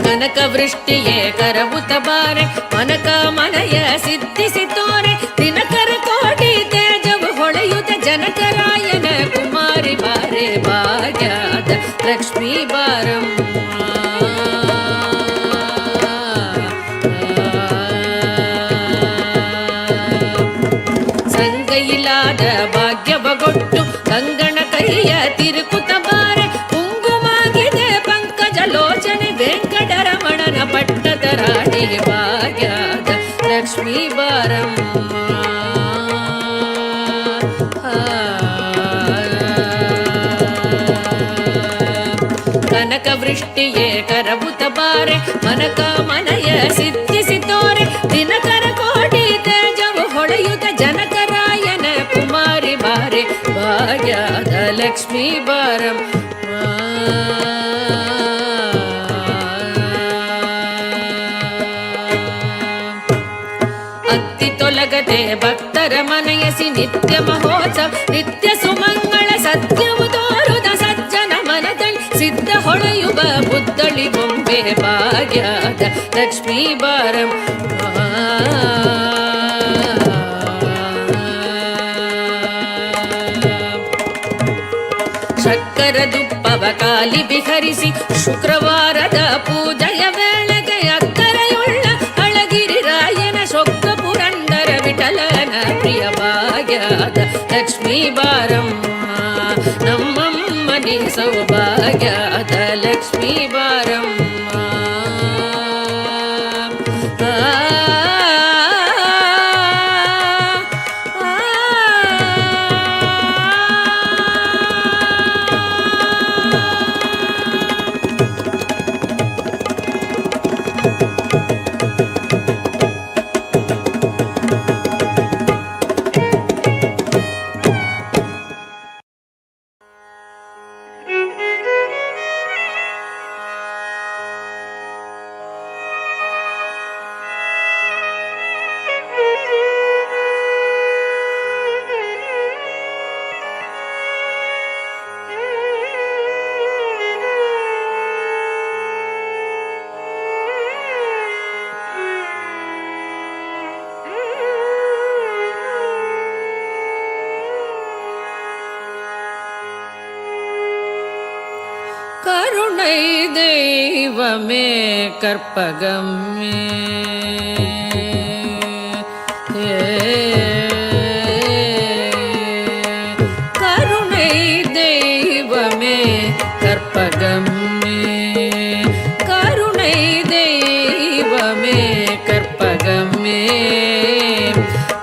ಕನಕ ವೃಷ್ಟಿಯೇ ಕರವುತ ಬಾರೆ ಮನಕ ಮನಯ ಸಿದ್ಧಿಸಿ ತೋರೆ ದಿನಕರ ಕೋಟಿ ತೇಜವು ಹೊಳೆಯುತ್ತ ಜನಕರಾಯನ ಕುಮಾರಿ ಬಾರೆ ಭಾಗ್ಯದ ಲಕ್ಷ್ಮೀ ಬಾರಮ್ಮ ಸಂಗೈಲಾದ ಭಾಗ್ಯವಗೊಟ್ಟು ಕಂಗಣ ಕೈಯ ತಿರುಕುತ ಬಾರೆ ಕುಂಗುಮಾಗಿದೆ ಪಂಕಜ ಲೋಚನೆ ವೆಂಕಟರಮಣನ ಪಟ್ಟದ ರಾಣಿ ಭಾಗ್ಯದ ಲಕ್ಷ್ಮೀ ಬಾರಮ್ಮ ಕನಕ ವೃಷ್ಟಿಯೇ ಕರವುತ ಬಾರೆ ಮನಕ ಮನಯ ಸಿದ್ಧಿಸಿ ತೋರೆ ದಿನಕರ ಕೋಟಿ ತೇಜವು ಹೊಳೆಯುತ್ತ ಜನಕರಾಯನ ಕುಮಾರಿ ಬಾರೆ ಭಾಗ್ಯದ ಲಕ್ಷ್ಮೀ ಬಾರಮ್ಮ ಅತ್ತಿ ತೊಲಗದೆ ಭಕ್ತರ ಮನೆಯಸಿ ನಿತ್ಯ ಮಹೋತ್ಸವ ನಿತ್ಯ ಸುಮಂಗಳ ಸತ್ಯವು ತೋರುದ ಸಜ್ಜನ ಮನದಲ್ಲಿ ಸಿದ್ಧ ಹೊಳೆಯುವ ಬುದ್ಧಳಿ ಬೊಂಬೆ ಭಾಗ್ಯದ ಲಕ್ಷ್ಮೀ ಬಾರಮ್ಮ ಶಕ್ಕರ ದುಪ್ಪವ ಕಾಲಿ ವಿಹರಿಸಿ ಶುಕ್ರವಾರದ ಪೂಜೆಯ ವೇಳೆಗೆ ಅಕ್ಕರೆಯುಳ್ಳ ಅಳಗಿರಿ ರಾಯನ ಶೊಕ್ಕ ಪುರಂದರ ವಿಠಲನ ಪ್ರಿಯ ಭಾಗ್ಯದ ಲಕ್ಷ್ಮೀ ಬಾರಮ್ಮ ನಮ್ಮಮ್ಮನಿ ಸೌಭಾಗ್ಯದ ಲಕ್ಷ್ಮೀ ಬಾರಮ್ಮ கருணை தெய்வமே கற்பகமே கருணை தெய்வமே கற்பகமே கருணை தெய்வமே கற்பகமே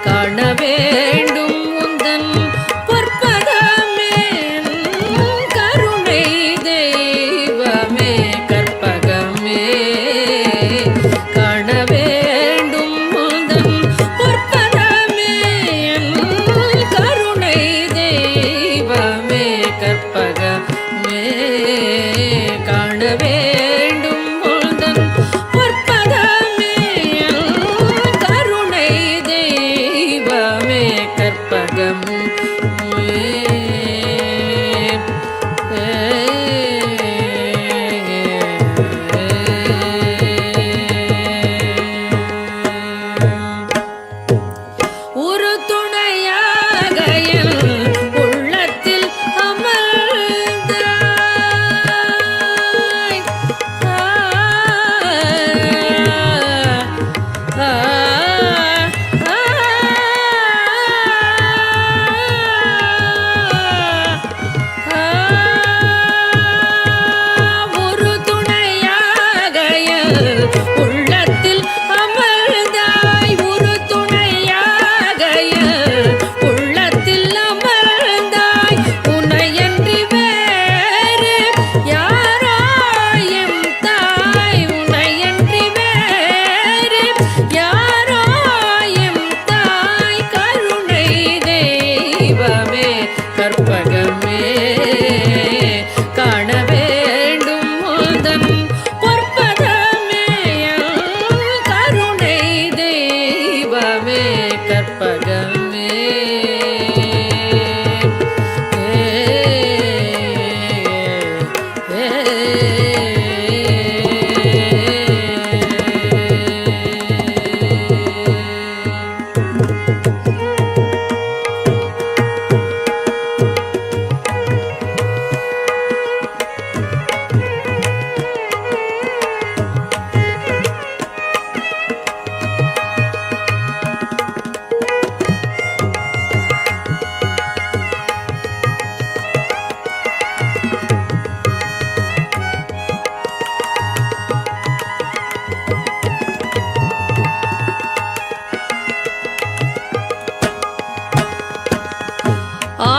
காண வேண்டும் உந்தன் பொற்பதமே கருணை தெய்வமே கற்பகமே காண வேண்டும்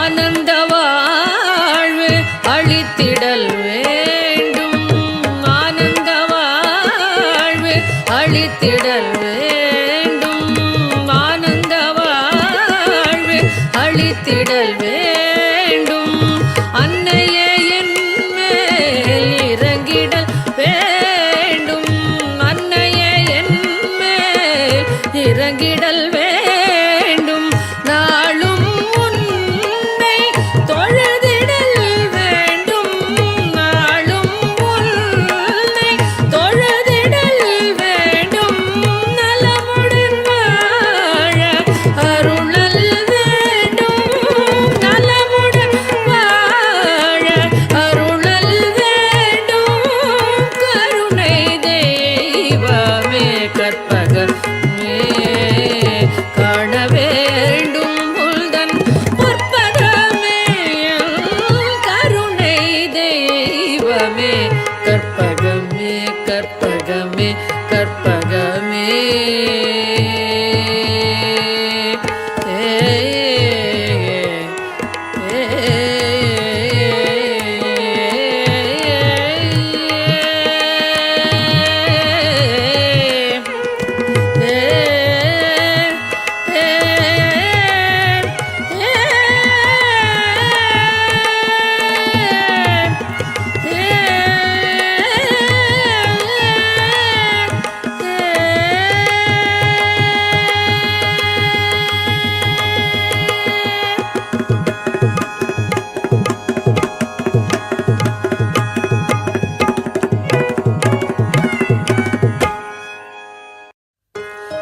ஆனந்த வாழ்வு அளித்திடல் வேண்டும். ஆனந்த வாழ்வு அளித்திடல் வேண்டும். ஆனந்த வாழ்வு அளித்திடல் வேண்டும். அன்னையே என் மேல் இறங்கிடல் வேண்டும். அன்னையே என் மேல் இறங்கிடல் வேண்டும். நாளும் உன்னை தொழுதிடல் வேண்டும். நாளும் உன்னை தொழுதிடல் வேண்டும். நலமுடன் வாழ அருளல் வேண்டும். நலமுடன் வாழ அருளல் வேண்டும். கருணை தெய்வமே கற்பகமே காண வேண்டும் உள்தன் பொற்பதமே. கருணை தெய்வமே கற்பகமே கற்பகமே கற்பகமே.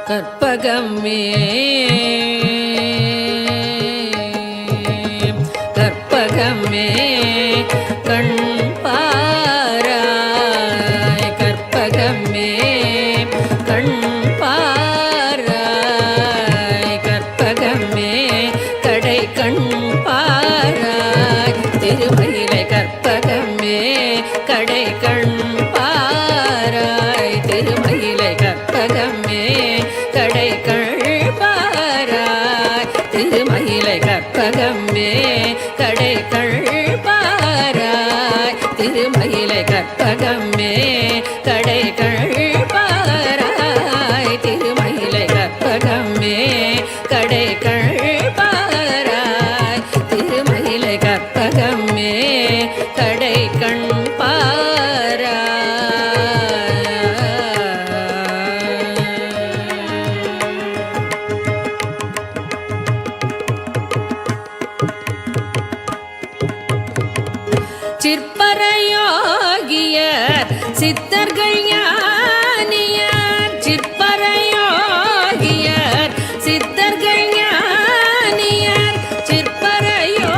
கற்பகமே கற்பகமே கண் பாராய். கற்பகமே கண் பாராய். கற்பகமே கடை கண் பாராய். திருமயிலை கற்பகமே கடை கண் பாராய். திருமயிலை கற்பகமே கடை கண் பாராய். திருமயிலை கற்பகமே கடை கண் பாராய். திருமயிலை கற்பகமே கடை கண் பாராய். திருமயிலை கற்பகமே கடை கண் பாராய். திருமயிலை கற்பகமே கடை கண் பாராய். சிற்பரையோகியர் சித்தர்கள் ஞானியர். சிற்பரையோகியர் சித்தர்கள் ஞானியர். சிற்பரையோகியர்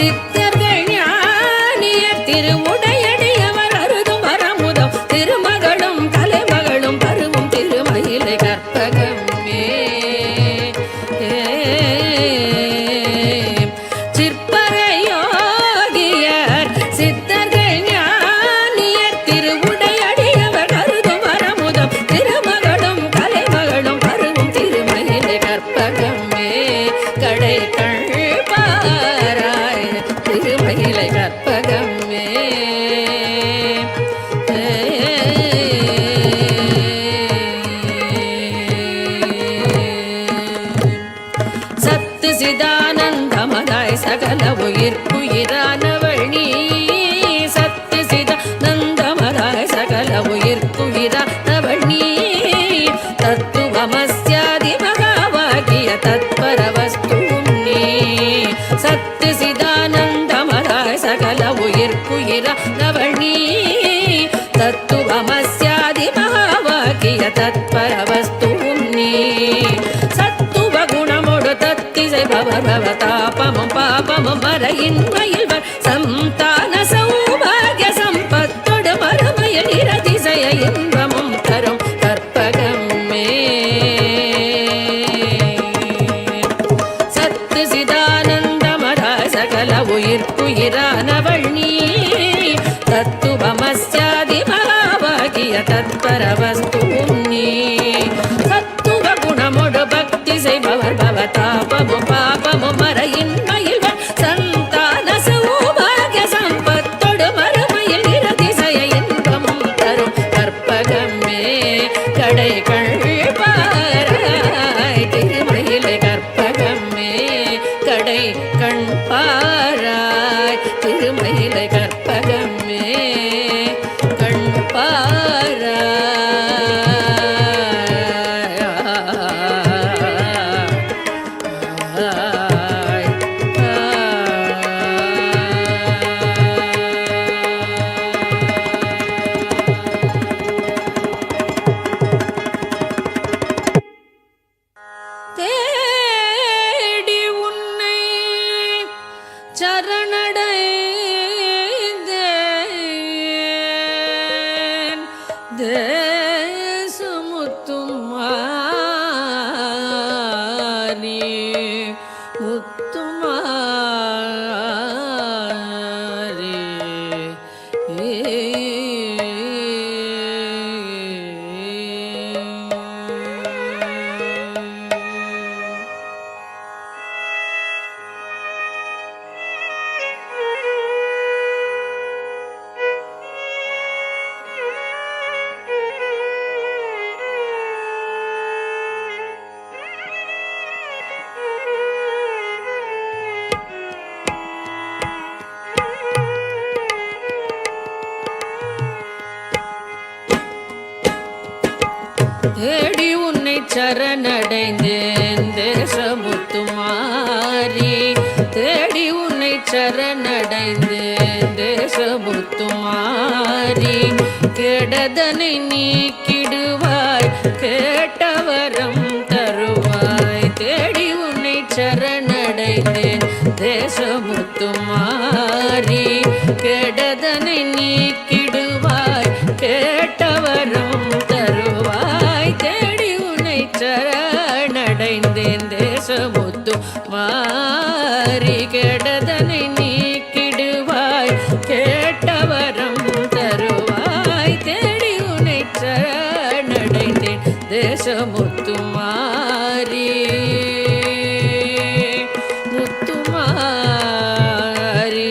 சித்தர்கள் ஞானியர். திருவுடையடியவர் அருதும் வரமுதம் திருமகளும் தலைமகளும் பருவும் திருமயிலை கற்பகமே. சிற்பரையோகியர் சித்தர்கள் ஞானியர். திருவுடையடியவர் அருதும் வரமுதம் திருமகளும் கலைமகளும் பருவும் திருமயிலை கற்பகமே கடை கண் பாராய். திருமயிலை கற்பகமே சத்து சிதானந்தமதாய் சகல உயிர்க்குயிரானவள் நீ. சத்து சிதானந்தமதாய் சகல உயிர்க்குயிரானவள் நீ. தத்துவமஸ்யாதி மகாவாகிய தத்பர வஸ்துவும் நீ. சத்து சிதானந்தமதாய் சகல உயிர்க்குயிரானவள் நீ. தத்துவமஸ்யாதி மகாவாகிய தத்பர வஸ்துவும் நீ. சத்துவ குணமோடு தத்திசை பவதாபமும் பாபமும் மறையின்மையில்வர் சந்தான சௌபாகிய சம்பத்தோடு மறுமையில் இரதிசய இன்பமும் தரும் கற்பகமே. சத்து சிதானந்தமதாய் சகல உயிர்க்குயிரானவள் நீ. தத்துவமஸ்யாதி மகாவாகிய தத்பர வஸ்துவும் நீ. சத்துவ குணமோடு பக்தி செய்பவர் பவதாபமும் பாபமும் மறையின் கடை கண்பாராய் திருமயிலை கற்பகமே கடை கண்பாராய் திருமயிலை கற்பகமே தேடி உன்னை சரணடைந்தேன் தேசமுத்தும் மாறி முத்துமாரி தேடி உன்னை சரணடைந்தேன் தேசமுத்துமாரி தேடி உன்னை சரணடைந்தேன் தேசமுத்துமாரி கெடதனை நீக்கிடுவாய் கேட்டவரம் தருவாய் தேடி உன்னை சரணடைந்தேன் தேசமுத்துமாரி கெடதனை நீக்கிடுவாய் கேட்டவரம் தருவாய் தேடி உன்னை சரணடைந்தேன் தேசமுத்து மாறி கெடதனை நீக்கிடுவாய் கேட்டவரம் தருவாய் தேடி உன்னை சரணடைந்தேன் தேசமுத்து மாறி முத்துமாரி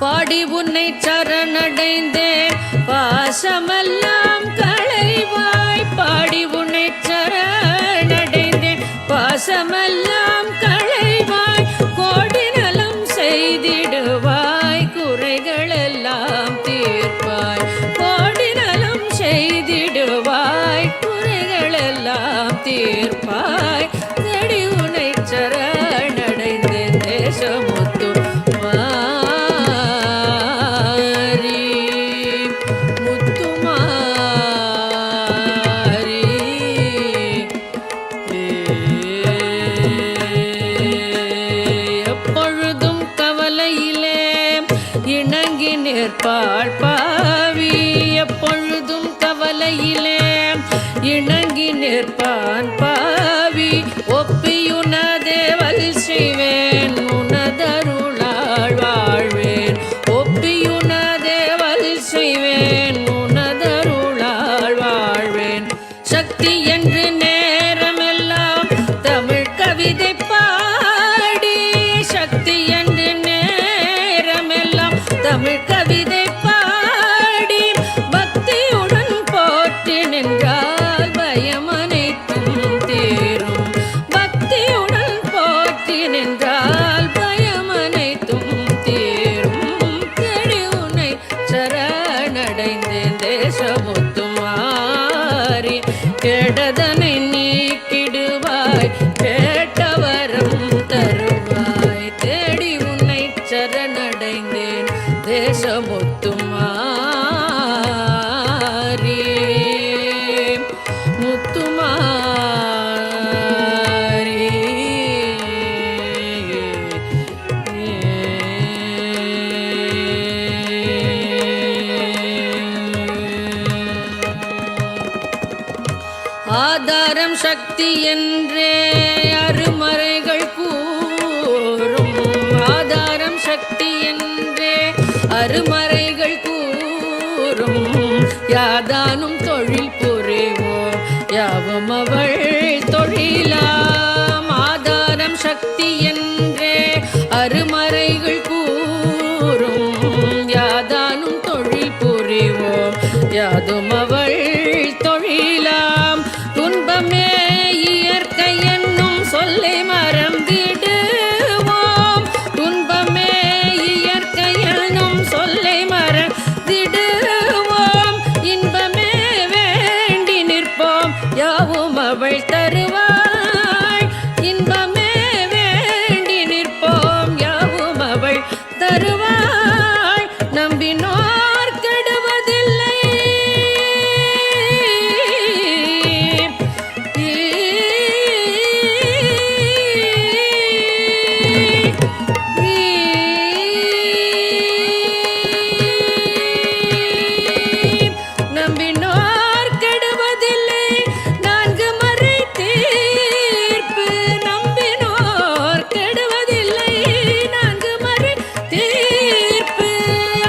பாடி உன்னை சரணடைந்தேன் பாசமெல்லாம் களைவாய் பாடி உன்னை சரணடைந்தேன் பாசமெல்லாம் களைவாய் கோடி நலம் செய்திடுவாய் குறைகளெல்லாம் தீர்ப்பாய் கோடி நலம் செய்திடுவாய் குறைகளெல்லாம் தீர்ப்பாய் தேடி உன்னை சரணடைந்தேன் தேசமுத்து எப்பொழுதும் கவலையிலே இணங்கி நிற்பாள் பாவி எப்பொழுதும் கவலையிலே இணங்கி நிற்பான் பாவி ஒப்பியுனதேவல் செய்வேன் உனதருளாள் வாழ்வேன் ஒப்பியுனதேவல் செய்வேன் உனதருளாள் வாழ்வேன் சக்தி என்று நேரமெல்லாம் தமிழ் கவிதை பாடி சக்தி என்று நேரமெல்லாம் தமிழ் கவிதை பாடி பக்தியுடன் போற்றி நின்றால் பயம் அனைத்தும் தீரும் பக்தியுடன் போற்றி நின்றால் பயம் அனைத்தும் தீரும் தேடி உன்னை சரணடைந்தேன் தேசமுத்து மாறி கெடதனை நீக்கிடுவாய் கேட்டவரம் தருவாய் தேடி உன்னை சரணடைந்தேன் தேசமுத்து மாறி முத்துமாரி ஆதாரம் சக்தி என்றே அருமறைகள் கூறும் ஆதாரம் சக்தி என்றே அருமறைகள் கூறும் யாதானும் தொழில் புரிவோம் யாவும் அவள் தொழில் தருவாய் இன்பமே வேண்டி நிற்போம் யாவும் அவள் தருவாய் நம்பினோர் கெடுவதில்லை நம்பினோர் கெடுவதில்லை நான்கு மறை தீர்ப்பு நம்பினோர் கெடுவதில்லை நான்கு மறை தீர்ப்பு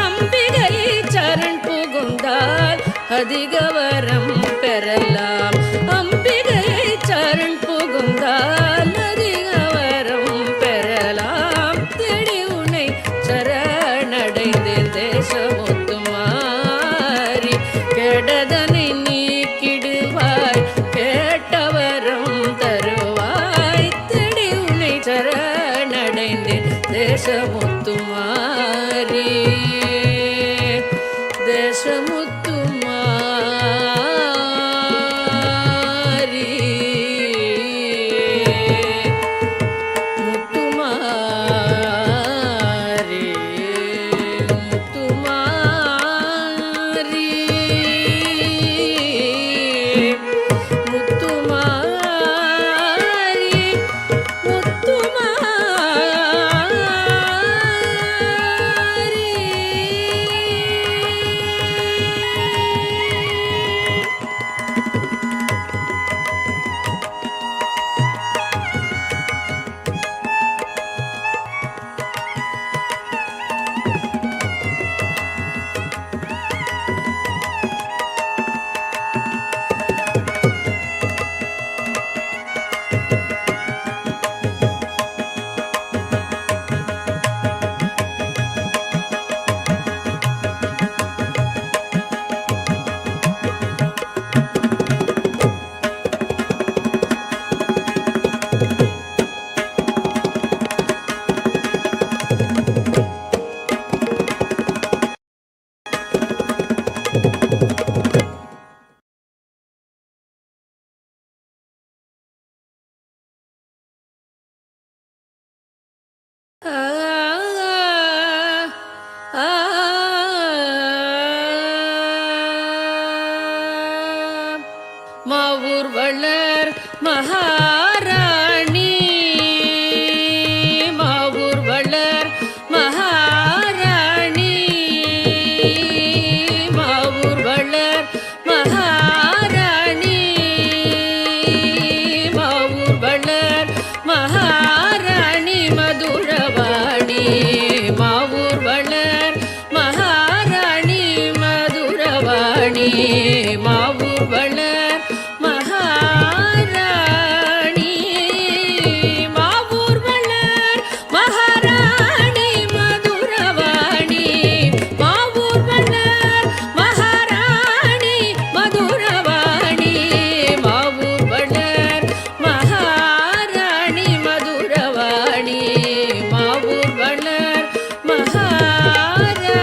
அம்பிகை சரண் புகுந்தால் அதிக வரம் பெறலாம் அம்பிகை சரண் புகுந்தால் அதிக வரம் பெறலாம் தேடி உன்னை சரணடைந்தேன் தேசமுத்துமாரி கெடதனை நீக்கிடுவாய் கேட்டவரம் தருவாய் தேடி உன்னை சரணடைந்தேன் தேசமுத்துமாரி தேசமுத்துமாரி முத்துமாரி முத்துமாரி முத்துமாரி முத்துமாரி மாவூர் வளர் மகாராணி மாவூர் வளர் மகாராணி மாவூர் வளர் மகாராணி மாவூர் வளர் மகாராணி மதுரவாணி மாவூர் வளர் மகாராணி மதுரவாணி மாவூர் வளர் மகாராணி மாவூர் வளர் மகாராணி மதுரவாணி மாவூர் வளர் மகாராணி மதுரவாணி மாவூர் வளர் மகாராணி மதுரவாணி மாவூர் வளர் மகாராணி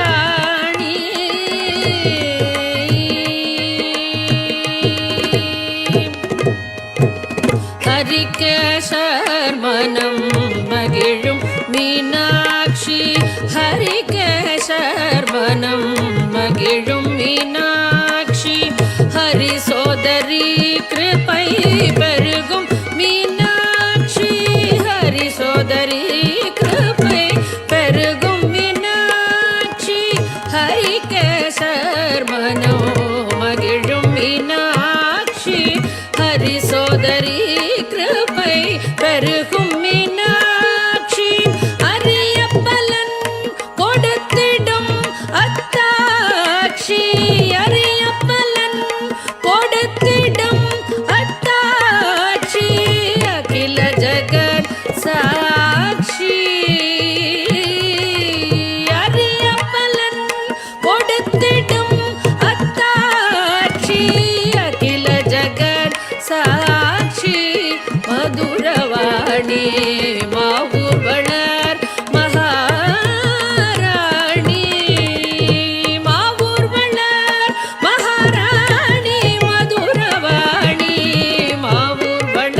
ஹரிகேசர் மனம் மகிழும் மீனாட்சி ஹரிகேசர் மனம் மகிழும் மீனாட்சி ஹரி சோதரி கிருபை பெருகும் மீனாட்சி ஹரி சோதரி கிருபை பெருகும் மீனாட்சி ஹரிகேசர் மனோ மகிழும் மீனாட்சி ஹரி சோதரி கிருபை பெருகும் மீனாட்சி அரிய பலன் கொடுத்திடும் அத்தாட்சி அரிய பலன் கொடுத்திடும் அத்தாட்சி அகில ஜகத் சாட்சி அரிய பலன் கொடுத்திடும் அத்தாட்சி அகில ஜகத் சாட்சி மதுரவாணி மாவூர் வளர் மகாராணி மாவூர் வளர் மகாராணி மதுரவாணி மாவூர் வளர்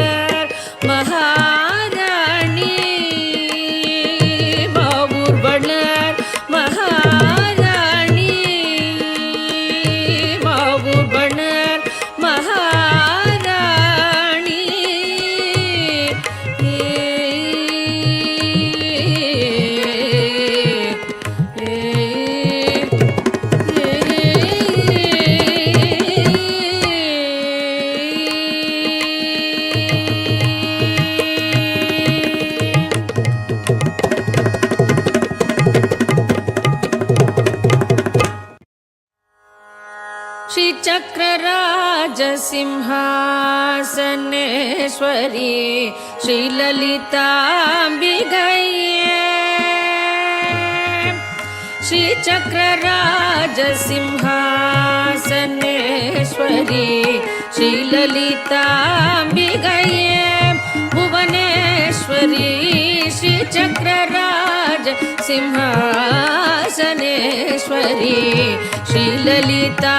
श्रीचक्रराजसिंहासनेश्वरी श्रीललिताम्बिकये श्रीचक्रराजसिंहासनेश्वरी श्रीललिताम्बिकये भुवनेश्वरी श्रीचक्रराजसिंहासनेश्वरी श्रीललिताम्बिकये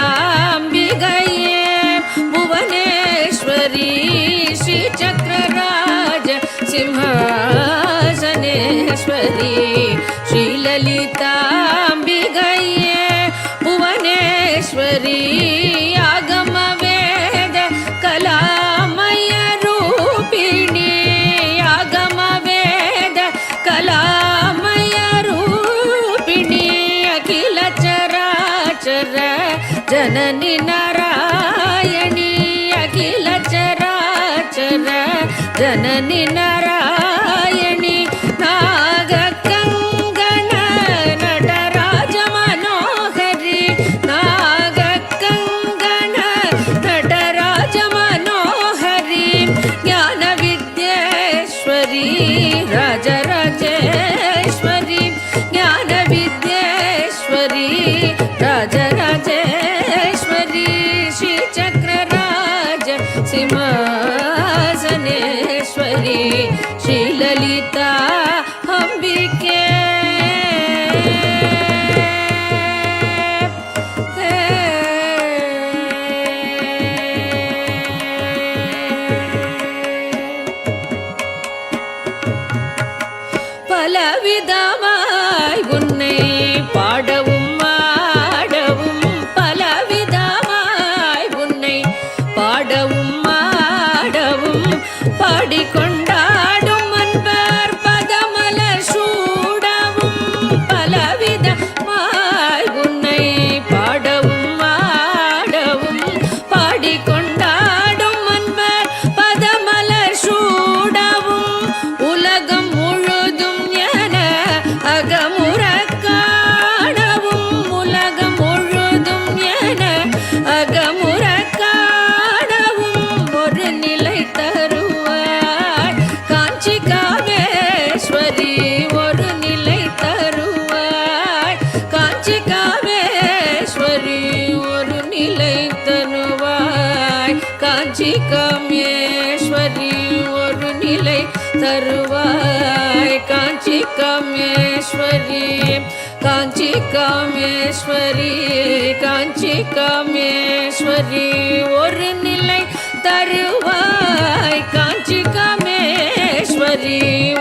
भुवनेश्वरी श्रीचक्रराजसिंहासनेश्वरी श्रीललिताम्बिकये भुवनेश्वरी आगमवेद कलामय रूपिणी आगमवेद कलामय रूपिणी अखिल चराचर जननी नारायणी अखिल चराचर जननी नारायणी नागकङ्गण नटराज मनोहरी नागकङ्गण नटराज मनोहरी ज्ञानविद्येश्वरी राजराजेश्वरी ज्ञानविद्येश्वरी राजराजेश्वरी श्रीचक्रराज सिंहासनेश्वरी श्रीललिता अम्बिके பலவிதமாய் உன்னை பாடவும் ஆடவும் பலவிதமாய் உன்னை பாடவும் ஆடவும் பாடிக்கொண்டாடும் அன்பர் பதமலர் சூடவும் பலவிதமாய் உன்னை பாடவும் ஆடவும் பாடிக்கொண்டாடும் அன்பர் பதமலர் சூடவும் உலகம் முழுதும் என அகமுற காணவும் உலகம் முழுதும் என அகமுற காணவும் ஒரு நிலை தருவாய் காஞ்சி காமேஸ்வரி ஒரு நிலை தருவாய் காஞ்சி காமேஸ்வரி ஒரு நிலை தருவாய் காஞ்சி காமேஸ்வரி ஒரு நிலை தருவாய் காஞ்சி காமேஸ்வரி காஞ்சி காமேஸ்வரி காஞ்சி காமேஸ்வரி ஒரு நிலை தருவாய் காஞ்சி காமேஸ்வரி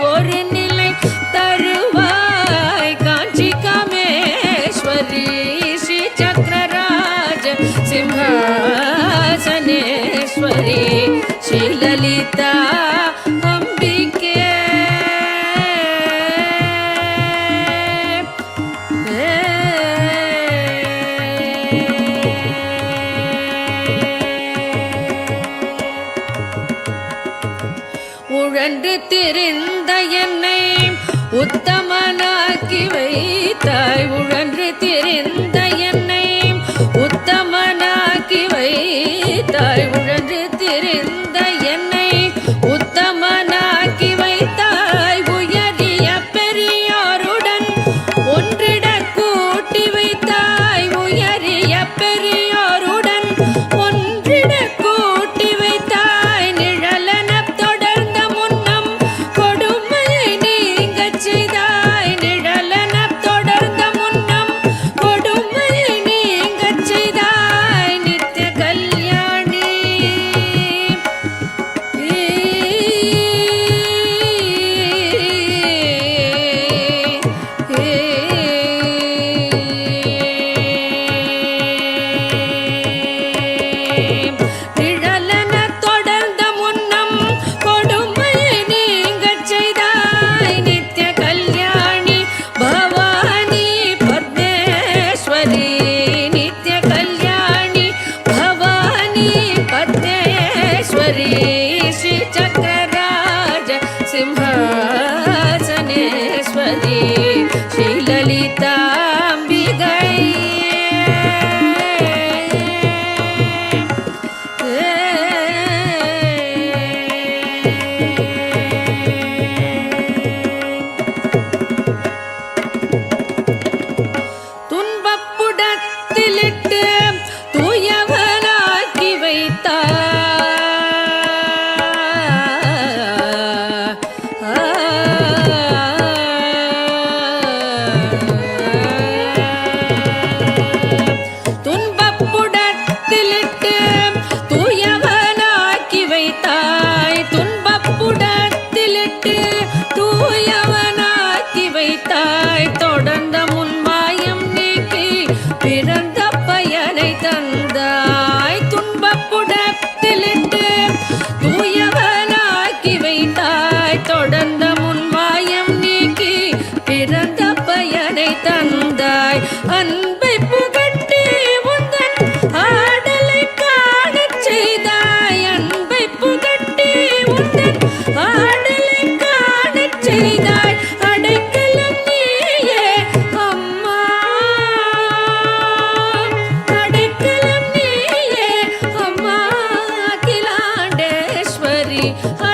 ஒரு நிலை தருவாய் காஞ்சி காமேஸ்வரி ஸ்ரீ சக்கரராஜ சிம்ஹாசனேஸ்வரி ஸ்ரீலலிதா அம்பிகே உழன்று திரிந்த என்னை உத்தமனாக்கி வைத்தாய் உழன்று திரிந்த என்னை உத்தமனாக்கி வைத்தாய் உழன்று திரிந்த என்னை உத்தமனாக்கி வைத்தாய் உயரிய பெரியோருடன் ஒன்றிட கூட்டி வைத்தாய் உயரிய பெரியோருடன் ஒன்றிட கூட்டி வைத்தாய் நிழலன தொடர்ந்த முன்னம் கொடுமையை நீங்கச் செய்தாய் நிழலன தொடர்ந்த முன்னம் கொடுமையை நீங்கச் செய்தாய் நித்திய கல்யாணி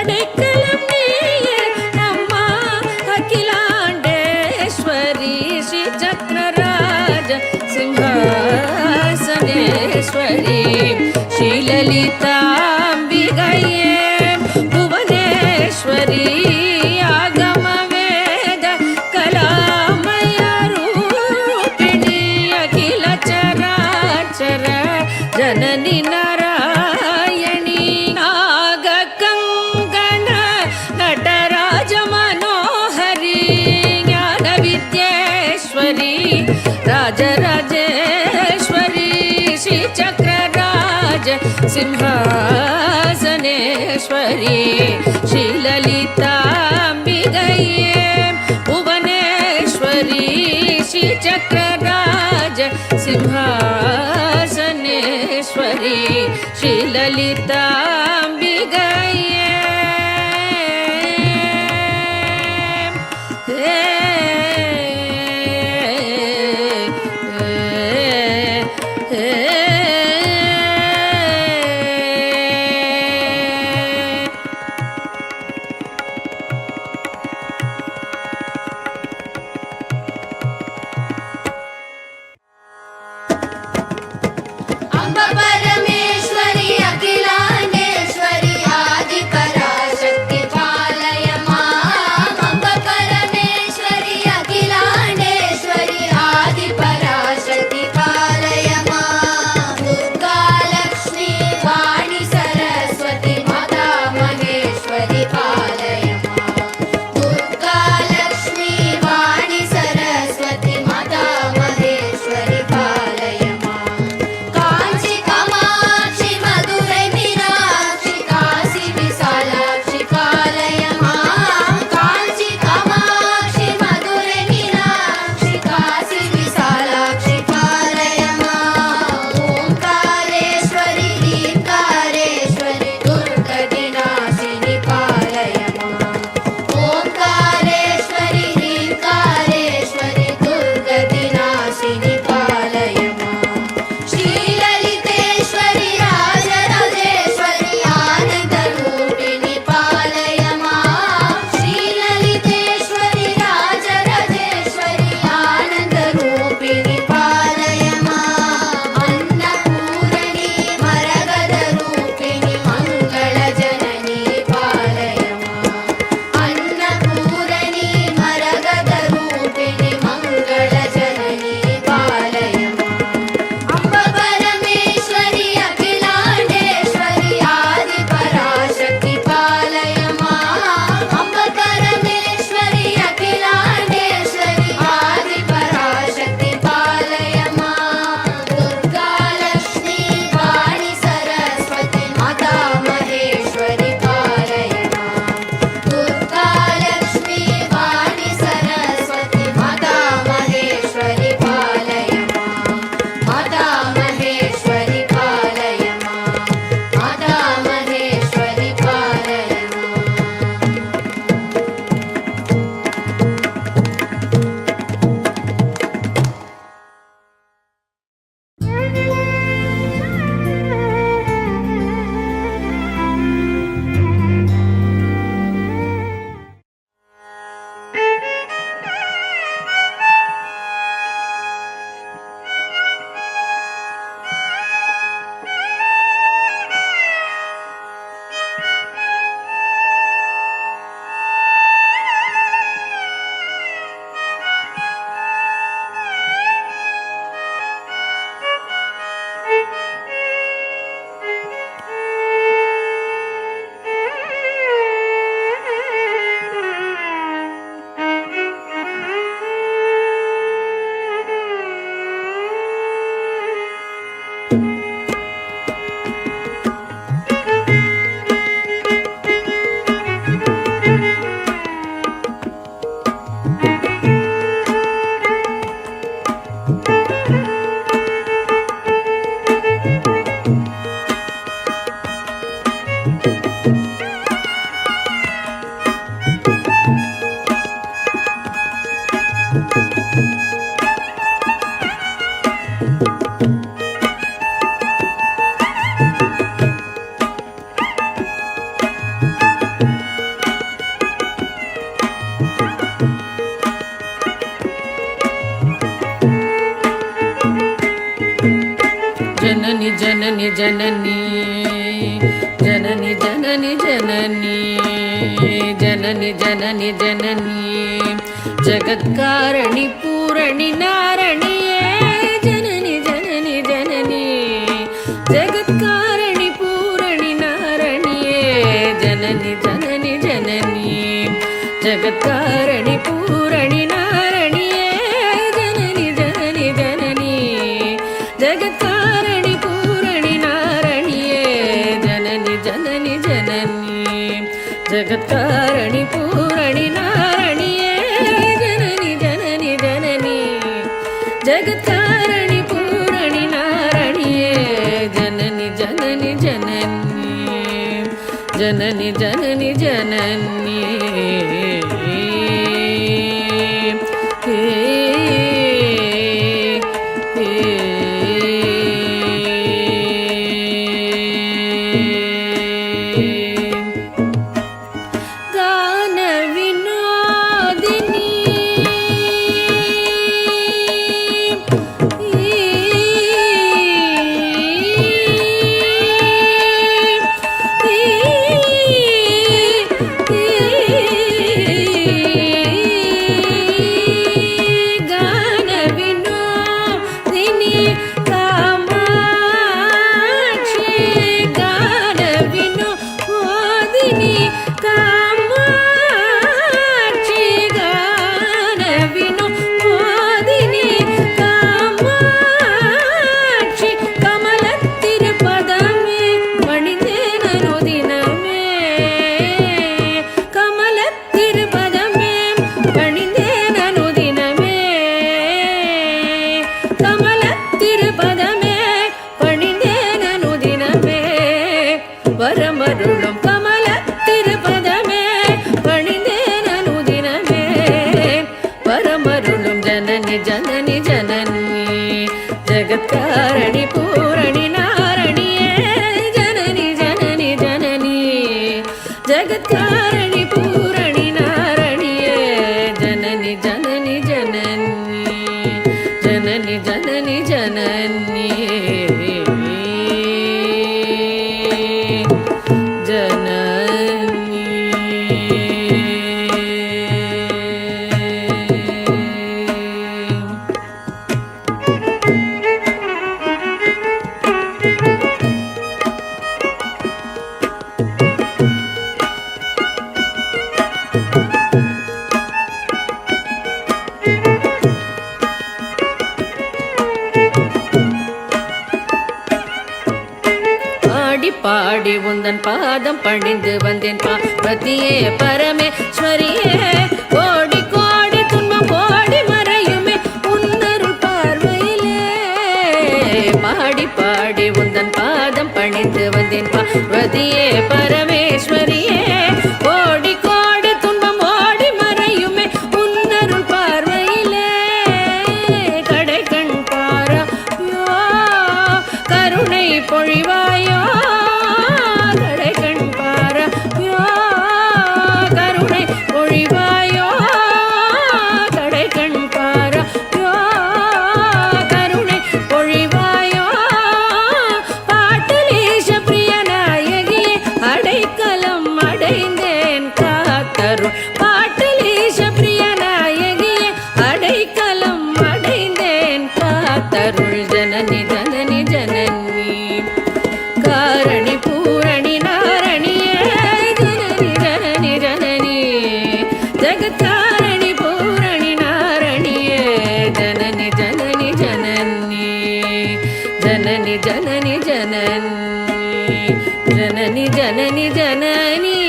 அடைக்கலம் நீயே அம்மா அகிலாண்டேஸ்வரி ஸ்ரீ சக்கரராஜ சிம்ஹாசனேஸ்வரி ஸ்ரீலலிதாம்பிகையே புவனேஸ்வரி ஆகம வேத கலாமய ரூபிணி அகில சராச்சர ஜனனி நாராயணி நாக கங்கண நடராஜ மனோஹரி ஞான வித்யேஸ்வரி ராஜராஜேஸ்வரி ஸ்ரீ சக்கரராஜ சிம்ஹாசனேஸ்வரி ஸ்ரீலலிதாம்பிகையே புவனேஸ்வரி ஸ்ரீ சக்கரராஜ சிம்ஹாசனேஸ்வரி ஸ்ரீலலிதாம்பிகையே जननि जननि जननी जगत्कारणि पूरणि नारणिये जननि जननि जननी जगत्कारणि पूरणि नारणिये जननि जननि जननी जगत्कारणि पूरणि नारणिये जननि जननि जननी जगत्कारणि पूरणि नारणिये जननि जननि जननी जगत्कारणि पूरणि नारणिये जननि जननि जननी जगत्कारणि पूरणि नारणिये जननि जननि जननी जननि जननि जननी வரமருளும் கமல திருப்பதமே பணிந்தேன் அனுதினமே வரமருளும் ஜனனி ஜனனி ஜனனி ஜகத்காரணி பூரணி நாரணியே ஜனனி ஜனனி ஜனனி ஜகத்காரணி பூரணி நாரணியே ஜனனி ஜனனி ஜனனி ஜனனி ஜனனி ஜனனி பாடி உந்தன் பாதம் பணிந்து வந்தேன் பார்வதியே பரமேஸ்வரியே கோடி கோடி துன்பம் கோடி மறையுமே உன்னருள் பார்வையிலே பாடி பாடி உந்தன் பாதம் பணிந்து வந்தேன் பார்வதியே பரமேஸ்வரியே கோடி கோடி துன்பம் ஓடி மறையுமே உன்னருள் பார்வையிலே கடை கண் பாராயோ கருணை பொழிவாயோ जननी जननी जननी कारणि पूरणि नारणिये जननी जननी जननी जगत्कारणि पूरणि नारणिये जननी जननी जननी जननी जननी जननी जननी जननी जननी जननी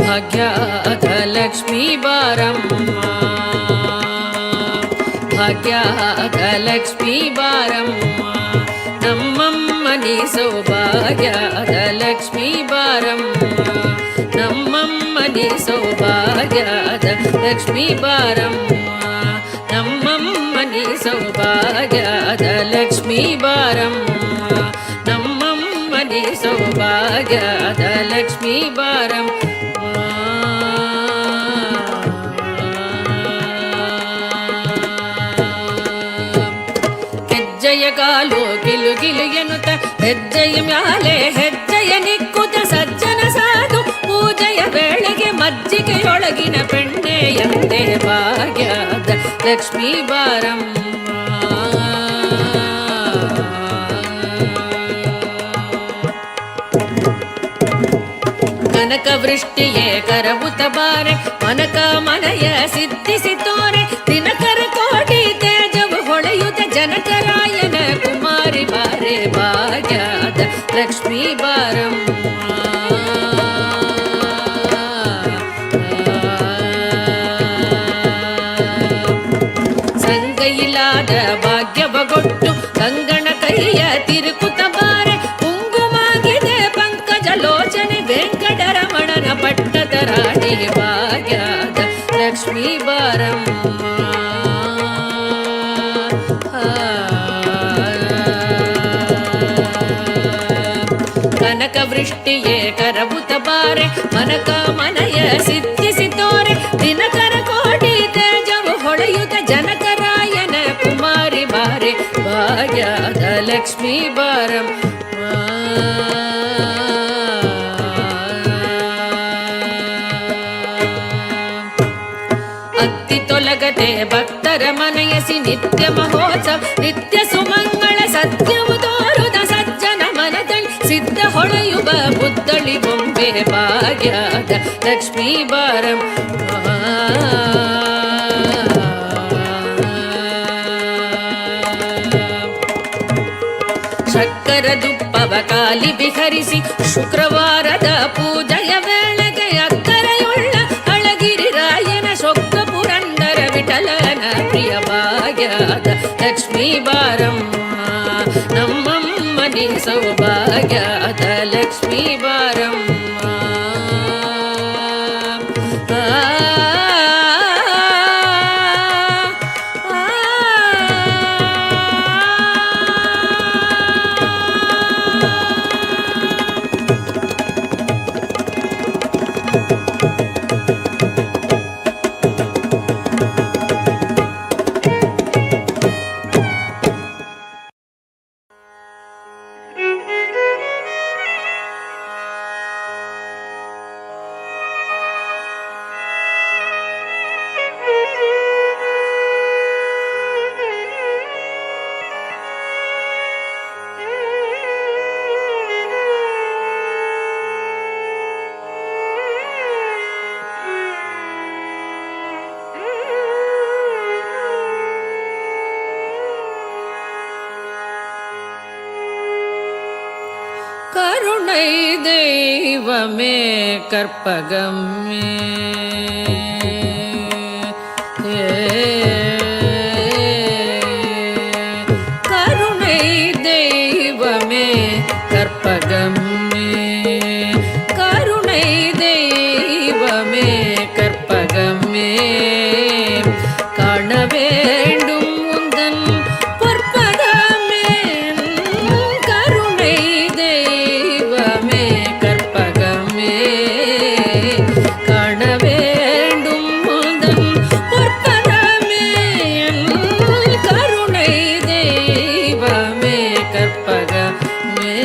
ಭಾಗ್ಯದ ಲಕ್ಷ್ಮೀ ಬಾರಮ್ಮ ಭಾಗ್ಯದ ಲಕ್ಷ್ಮೀ ಬಾರಮ್ಮ ನಮ್ಮಮ್ಮನಿ ಸೌಭಾಗ್ಯದ ಲಕ್ಷ್ಮೀ ಬಾರಮ್ಮ ನಮ್ಮಮ್ಮನಿ ಸೌಭಾಗ್ಯದ ಲಕ್ಷ್ಮೀ ಬಾರಮ್ಮ ನಮ್ಮಮ್ಮನಿ ಸೌಭಾಗ್ಯದ ಲಕ್ಷ್ಮೀ ಬಾರಮ್ಮ ನಮ್ಮಮ್ಮನಿ ಸೌಭಾಗ್ಯದ ಲಕ್ಷ್ಮೀ ಬಾರಮ್ಮ ಹೆಜ್ಜೆಯ ಕಾಲು ಗಿಲು ಗಿಲು ಎನ್ನುತ್ತ ಹೆಜ್ಜೆಯ ಮ್ಯಾಲೆ ಹೆಜ್ಜೆಯ ನಿಕ್ಕುತ್ತ ಸಜ್ಜನ ಸಾಧು ಪೂಜೆಯ ವೇಳೆಗೆ ಮಜ್ಜಿಗೆಯೊಳಗಿನ ಬೆಣ್ಣೆಯಂತೆ ಭಾಗ್ಯದ ಲಕ್ಷ್ಮೀ ಬಾರಮ್ಮ ಕನಕ ವೃಷ್ಟಿಯೇ ಕರವುತ ಬಾರೆ ಮನಕ ಮನಯ ಸಿದ್ಧಿಸಿ ತೋರೆ ದಿನಕರ ಕೋಟಿ ತೇಜವು ಹೊಳೆಯುತ್ತ ಜನಕರಾಯನ ಕುಮಾರಿ ಬಾರೆ ಭಾಗ್ಯದ ಲಕ್ಷ್ಮೀ ಬಾರಮ್ಮ ಸಂಗೈಲಾದ ಭಾಗ್ಯವಗೊಟ್ಟು ಕಂಗಣ ಕೈಯ ತಿರುಕುತ ಬಾರೆ ಕುಂಗುಮಾಗಿದೆ ಪಂಕಜ ಲೋಚನೆ ವೆಂಕಟರಮಣನ ಪಟ್ಟದ ರಾಣಿ ಭಾಗ್ಯದ ಲಕ್ಷ್ಮೀ ಬಾರಮ್ಮ ಕನಕ ವೃಷ್ಟಿಯೇ ಕರವುತ ಬಾರೆ ಮನಕ ಮನಯ ಸಿದ್ಧಿಸಿ ತೋರೆ ದಿನಕರ ಕೋಟಿ ತೇಜವು ಹೊಳೆಯುತ್ತ ಜನಕರಾಯನ ಕುಮಾರಿ ಬಾರೆ ಭಾಗ್ಯದ ಲಕ್ಷ್ಮೀ ಬಾರಮ್ಮ ಅತ್ತಿ ತೊಲಗದೆ ಭಕ್ತರ ಮನಯಸಿ ನಿತ್ಯ ಮಹೋತ್ಸವ ನಿತ್ಯ ಸುಮಂಗಳ ಸತ್ಯವು ತೋರುದ ಸಜ್ಜನ ಮನದಲ್ಲಿ ಸಿದ್ಧ ಹೊಳೆಯುವ ಬುದ್ಧಳಿ ಬೊಂಬೆ ಭಾಗ್ಯದ ಲಕ್ಷ್ಮೀ ಬಾರಮ್ಮ ಶಕ್ಕರ ದುಪ್ಪವ ಕಾಲಿ ವಿಹರಿಸಿ ಶುಕ್ರವಾರದ ಪೂಜೆಯ ವೇಳೆಗೆ ಅಕ್ಕರೆಯುಳ್ಳ ಅಳಗಿರಿ ರಾಯನ ಸೊಕ್ಕ ಪುರಂದರ ವಿಠಲನ ಪ್ರಿಯ ಭಾಗ್ಯದ ಲಕ್ಷ್ಮೀ ಬಾರಮ್ಮ ನಮ್ಮಮ್ಮನಿ ಸೌಭಾಗ್ಯದ ಲಕ್ಷ್ಮೀ ಬಾರಮ್ಮ கருணை தெய்வமே கற்பகமே கருணை தெய்வமே கற்பகமே கருணை தெய்வமே கற்பகமே காண வேண்டும் உந்தன் பொற்பதமே கருணை தெய்வமே கற்பகமே காண வேண்டும் உந்தன் பொற்பதமே கருணை தெய்வமே கற்பகமே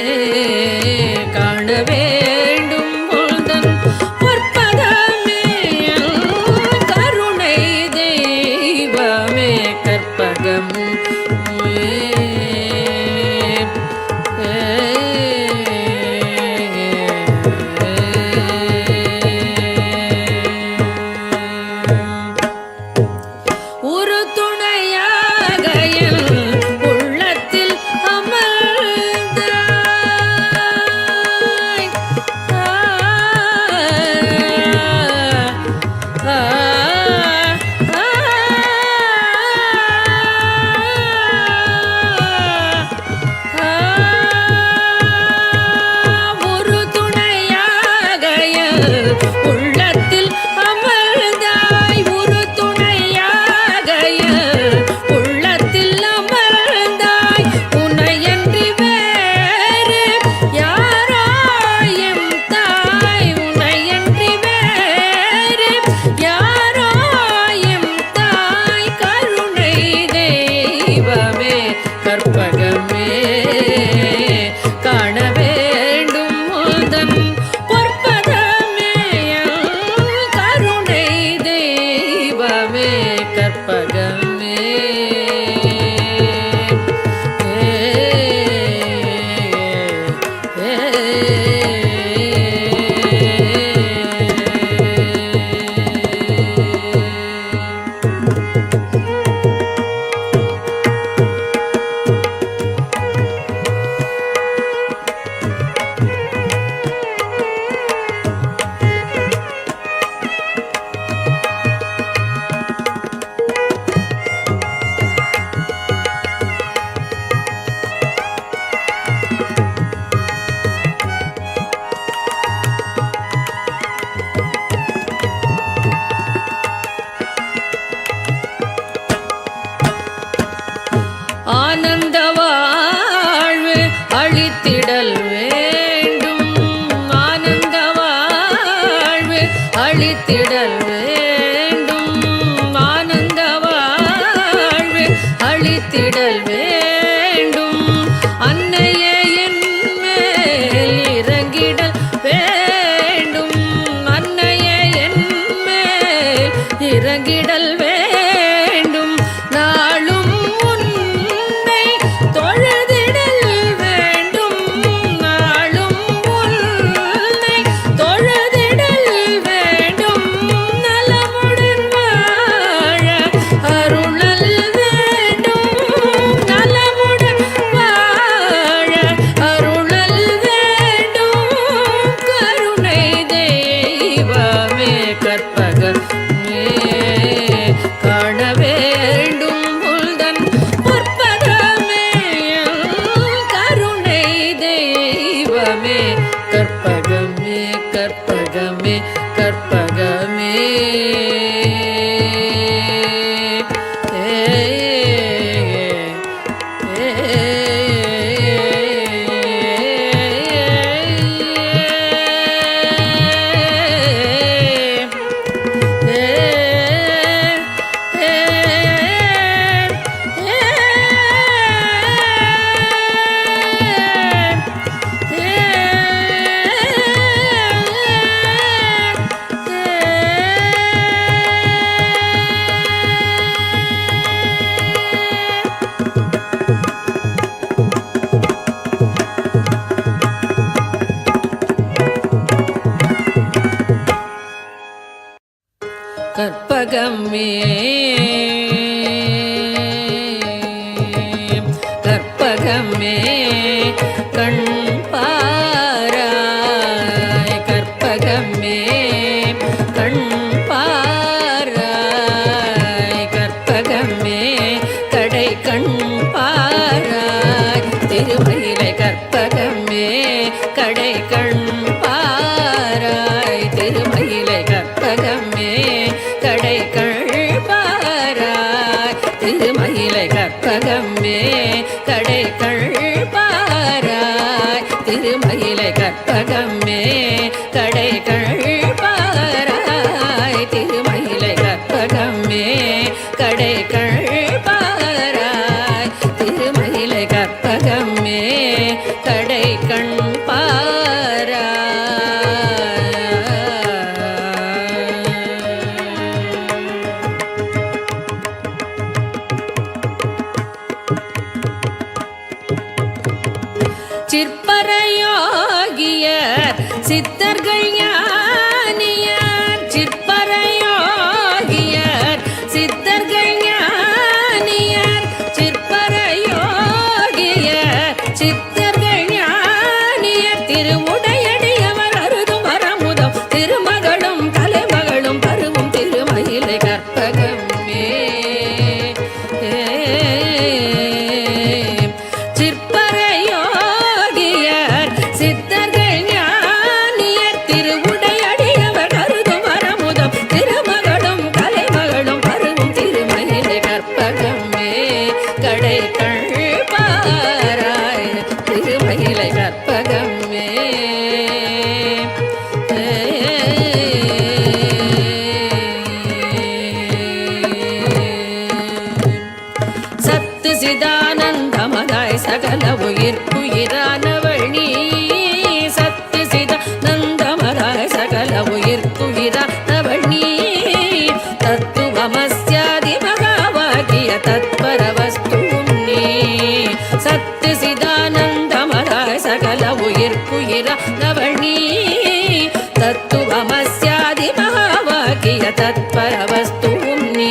ஆனந்த வாழ்வு அளித்திடல் வேண்டும், ஆனந்த வாழ்வு அளித்திடல் வேண்டும், ஆனந்த வாழ்வு அளித்திடல் வேண்டும். அன்னையே என் மேல் இறங்கிடல் வேண்டும், அன்னையே என் மேல் இறங்கிடல் வேண்டும். நாளும் உன்னை தொழுதிடல் வேண்டும், நாளும் உன்னை தொழுதிடல் வேண்டும். நலமுடன் வாழ அருளல் வேண்டும், நலமுடன் வாழ அருளல் வேண்டும். கருணை தெய்வமே கற்பகமே காண வேண்டும் உள்தன் பொற்பதமே. கருணை தெய்வமே கற்பகமே கற்பகமே கற்பகமே. கற்பகமே கற்பகமே கண் பாராய், கற்பகமே கண் பாராய், கற்பகமே கடை கண் பாராய். திருமயிலை கற்பகமே கடை கண் பாராய், திருமயிலை கற்பகமே கடை கண் பாராய். திருமயிலை கற்பகமே கடை கண் பாராய், திருமயிலை கற்பகமே கடை கண் பாராய். திருமயிலை கற்பகமே கடை கண் பாராய், திருமயிலை கற்பகமே கடை கண் பாராய். சிற்பரயோகியர் சித்தர்கள் ஞானியர், சிற்பரயோகியர் சித்தர்கள் ஞானியர், சிற்பரயோகியர் சித்தர்கள் ஞானியர். திருவுடையடியவர் அருதும் வரமுதம் திருமகளும் தலைமகளும் பருவும் திருமயிலை கற்பகமே. சிற்பரயோகியர் சித்தர்கள் ஞானியர், திருவுடையடியவர் அருதும் வரமுதம் திருமகளும் கலைமகளும் பருவும் திருமயிலை கற்பகமே கடை கண் பாராய். திருமயிலை கற்பகமே உயிர்க்குயிரானவள் நீ தத்துவமஸ்யாதி மகாவாக்கிய தத்பரவஸ்துவும் நீ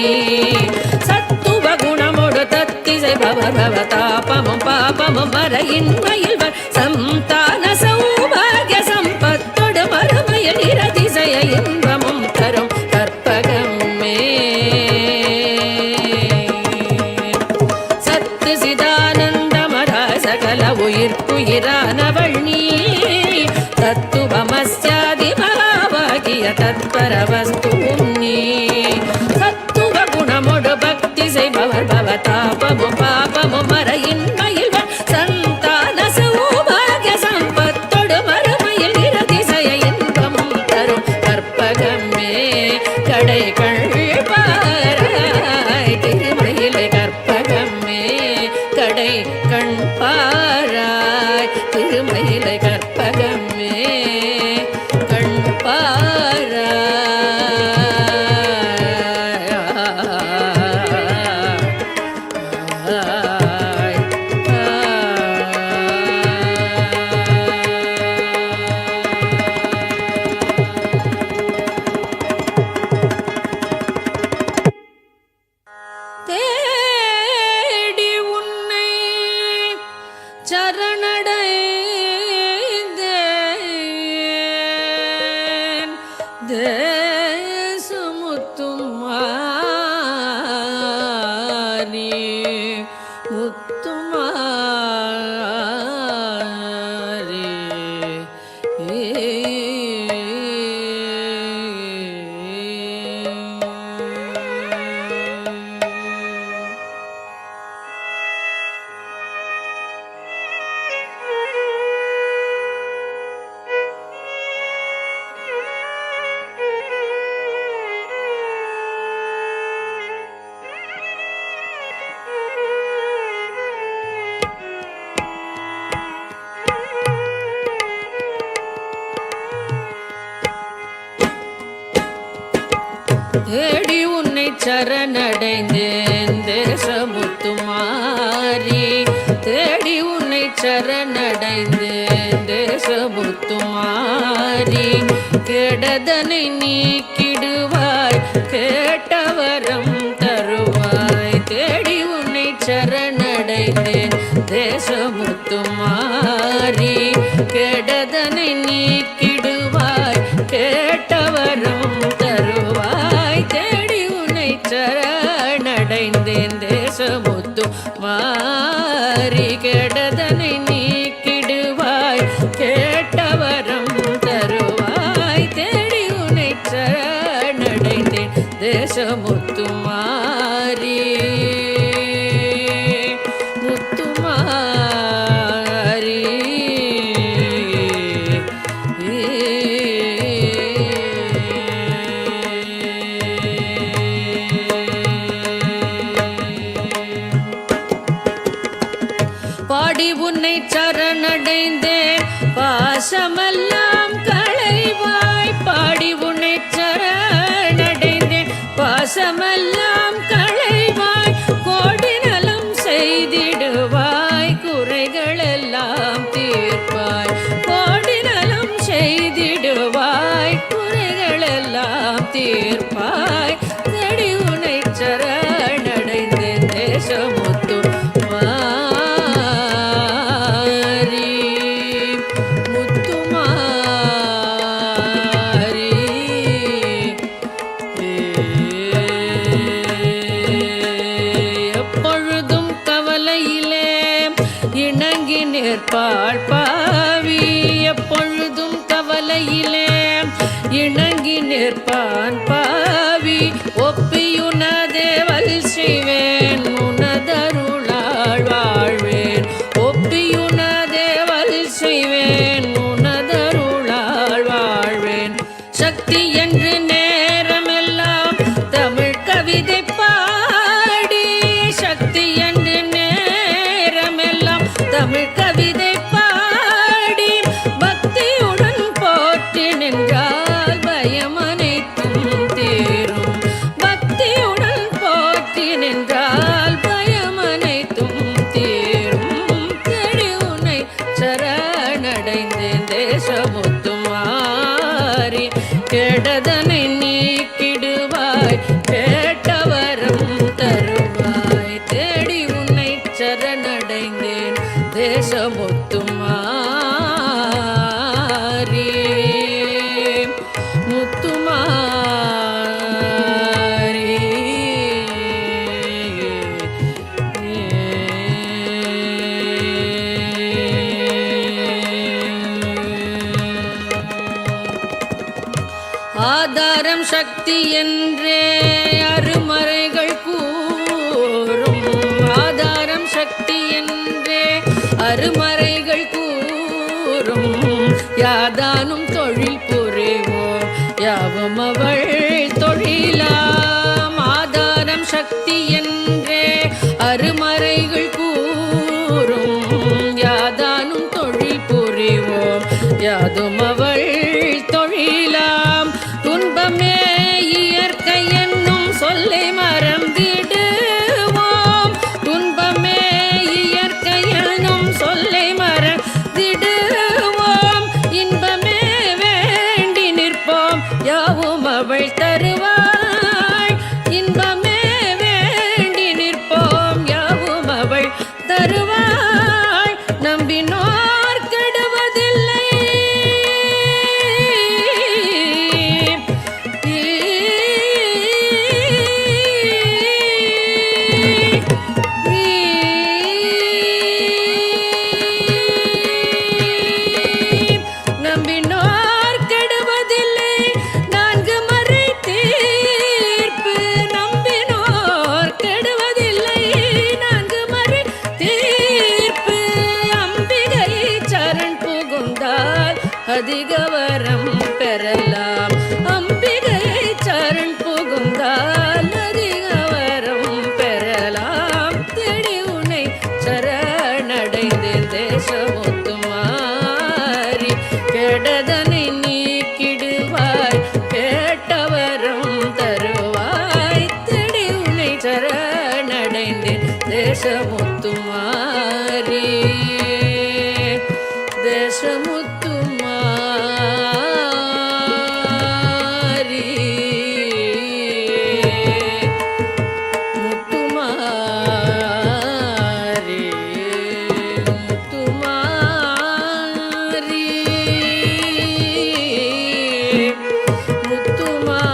சத்துவ குணமோடு தத்திசை பவபவதாபமும் பாபமும் மறையின்மையில் சந்தான சௌபாகிய சம்பத்தொடு மறுமையில் நிரதிசய இன்பமும் தரும் கற்பகமே சத்து சிதானந்தமராய் சகல உயிர்க்குயிரானவள் நீ தத்துவமஸ்யாதி மகாவாகிய தத்பரவஸ்துவும் நீ சத்துவ குணமோடு பக்தி செய்பவர் பவதாபமும் பாபமும் மறையின்மையில் சந்தான சௌபாகிய சம்பத்தொடு மறுமையில் நிரதிசய இன்பமும் தரும் கற்பகமே கடை கண்பாராய் திருமயிலை கற்பகமே கடை கண்பாராய் திருமயிலை கற்பகமே தேடி உன்னை சரணடைந்தேன் தேசமுத்தும் மாறி முத்துமாரி தேடி உன்னை சரணடைந்தேன் தேசமுத்துமாரி தேடி உன்னை சரணடைந்தேன் தேசமுத்துமாரி கெடதனை நீக்கிடுவாய் கேட்டவரம் தருவாய் தேடி உன்னை சரணடைந்தேன் தேசமுத்துமாரி கெடதனை நீக்கிடுவாய் கேட்டவரம் தருவாய் தேடி உன்னை சரணடைந்தேன் தேசமுத்து மாறி கெடதனை நீக்கிடுவாய் கேட்டவரம் தருவாய் தேடி உன்னை சரணடைந்தேன் தேசமுத்து மாறி முத்துமாரி பாடி உன்னை சரணடைந்தேன் பாசமெல்லாம் களைவாய் பாடி உன்னை சரணடைந்தேன் பாசமெல்லாம் களைவாய் கோடி நலம் செய்திடுவாய் குறைகளெல்லாம் தீர்ப்பாய் கோடி நலம் செய்திடுவாய் குறைகளெல்லாம் தீர்ப்பாய் தேடி உன்னை சரணடைந்தேன் தேசமுத்து நிற்பாள் பாவி எப்பொழுதும் கவலையிலே இணங்கி நிற்பான் பாவி தேசமுத்துமாரி கெடதனை நீக்கிடுவாய் கேட்டவரம் தருவாய் தேடி உன்னை சரணடைந்தேன் தேசமுத்துமாரி முத்துமாரி ஆதாரம் சக்தி என்றே அருமறைகள் கூறும் ஆதாரம் சக்தி என்றே அருமறைகள் கூறும் யாதானும் தொழில் புரிவோம் யாவும் அவள் தொழிலாம் ஆதாரம் சக்தி என்றே அருமறைகள் கூறும் யாதானும் தொழில் புரிவோம் யாதும் அவள் தொழிலாம் துன்பமே இயற்கை என்னும் சொல்லை மறந்திடுவோம் துன்பமே இயற்கை என்னும் சொல்லை மறந்திடுவோம் இன்பமே வேண்டி நிற்போம் யாவும் அவள் தருவாய் இன்பமே வேண்டி நிற்போம் யாவும் அவள் தருவாய் நம்பினோர் கெடுவதில்லை நம்பினோர் கெடுவதில்லை நான்கு மறை தீர்ப்பு நம்பினோர் கெடுவதில்லை நான்கு மறை தீர்ப்பு அம்பிகை சரண் புகுந்தால் அதிக வரம் பெறலாம் அம்பிகை சரண் புகுந்தால் அதிக வரம் பெறலாம் தேடி உன்னை சரணடைந்தேன் தேசமுத்துமாரி கெடதனை நீக்கிடுவாய் கேட்டவரம் தருவாய் தேடி உன்னை சரணடைந்தேன் தேசமுத்துமாரி தேசமுத்துமாரி முத்துமாரி முத்துமாரி முத்துமாரி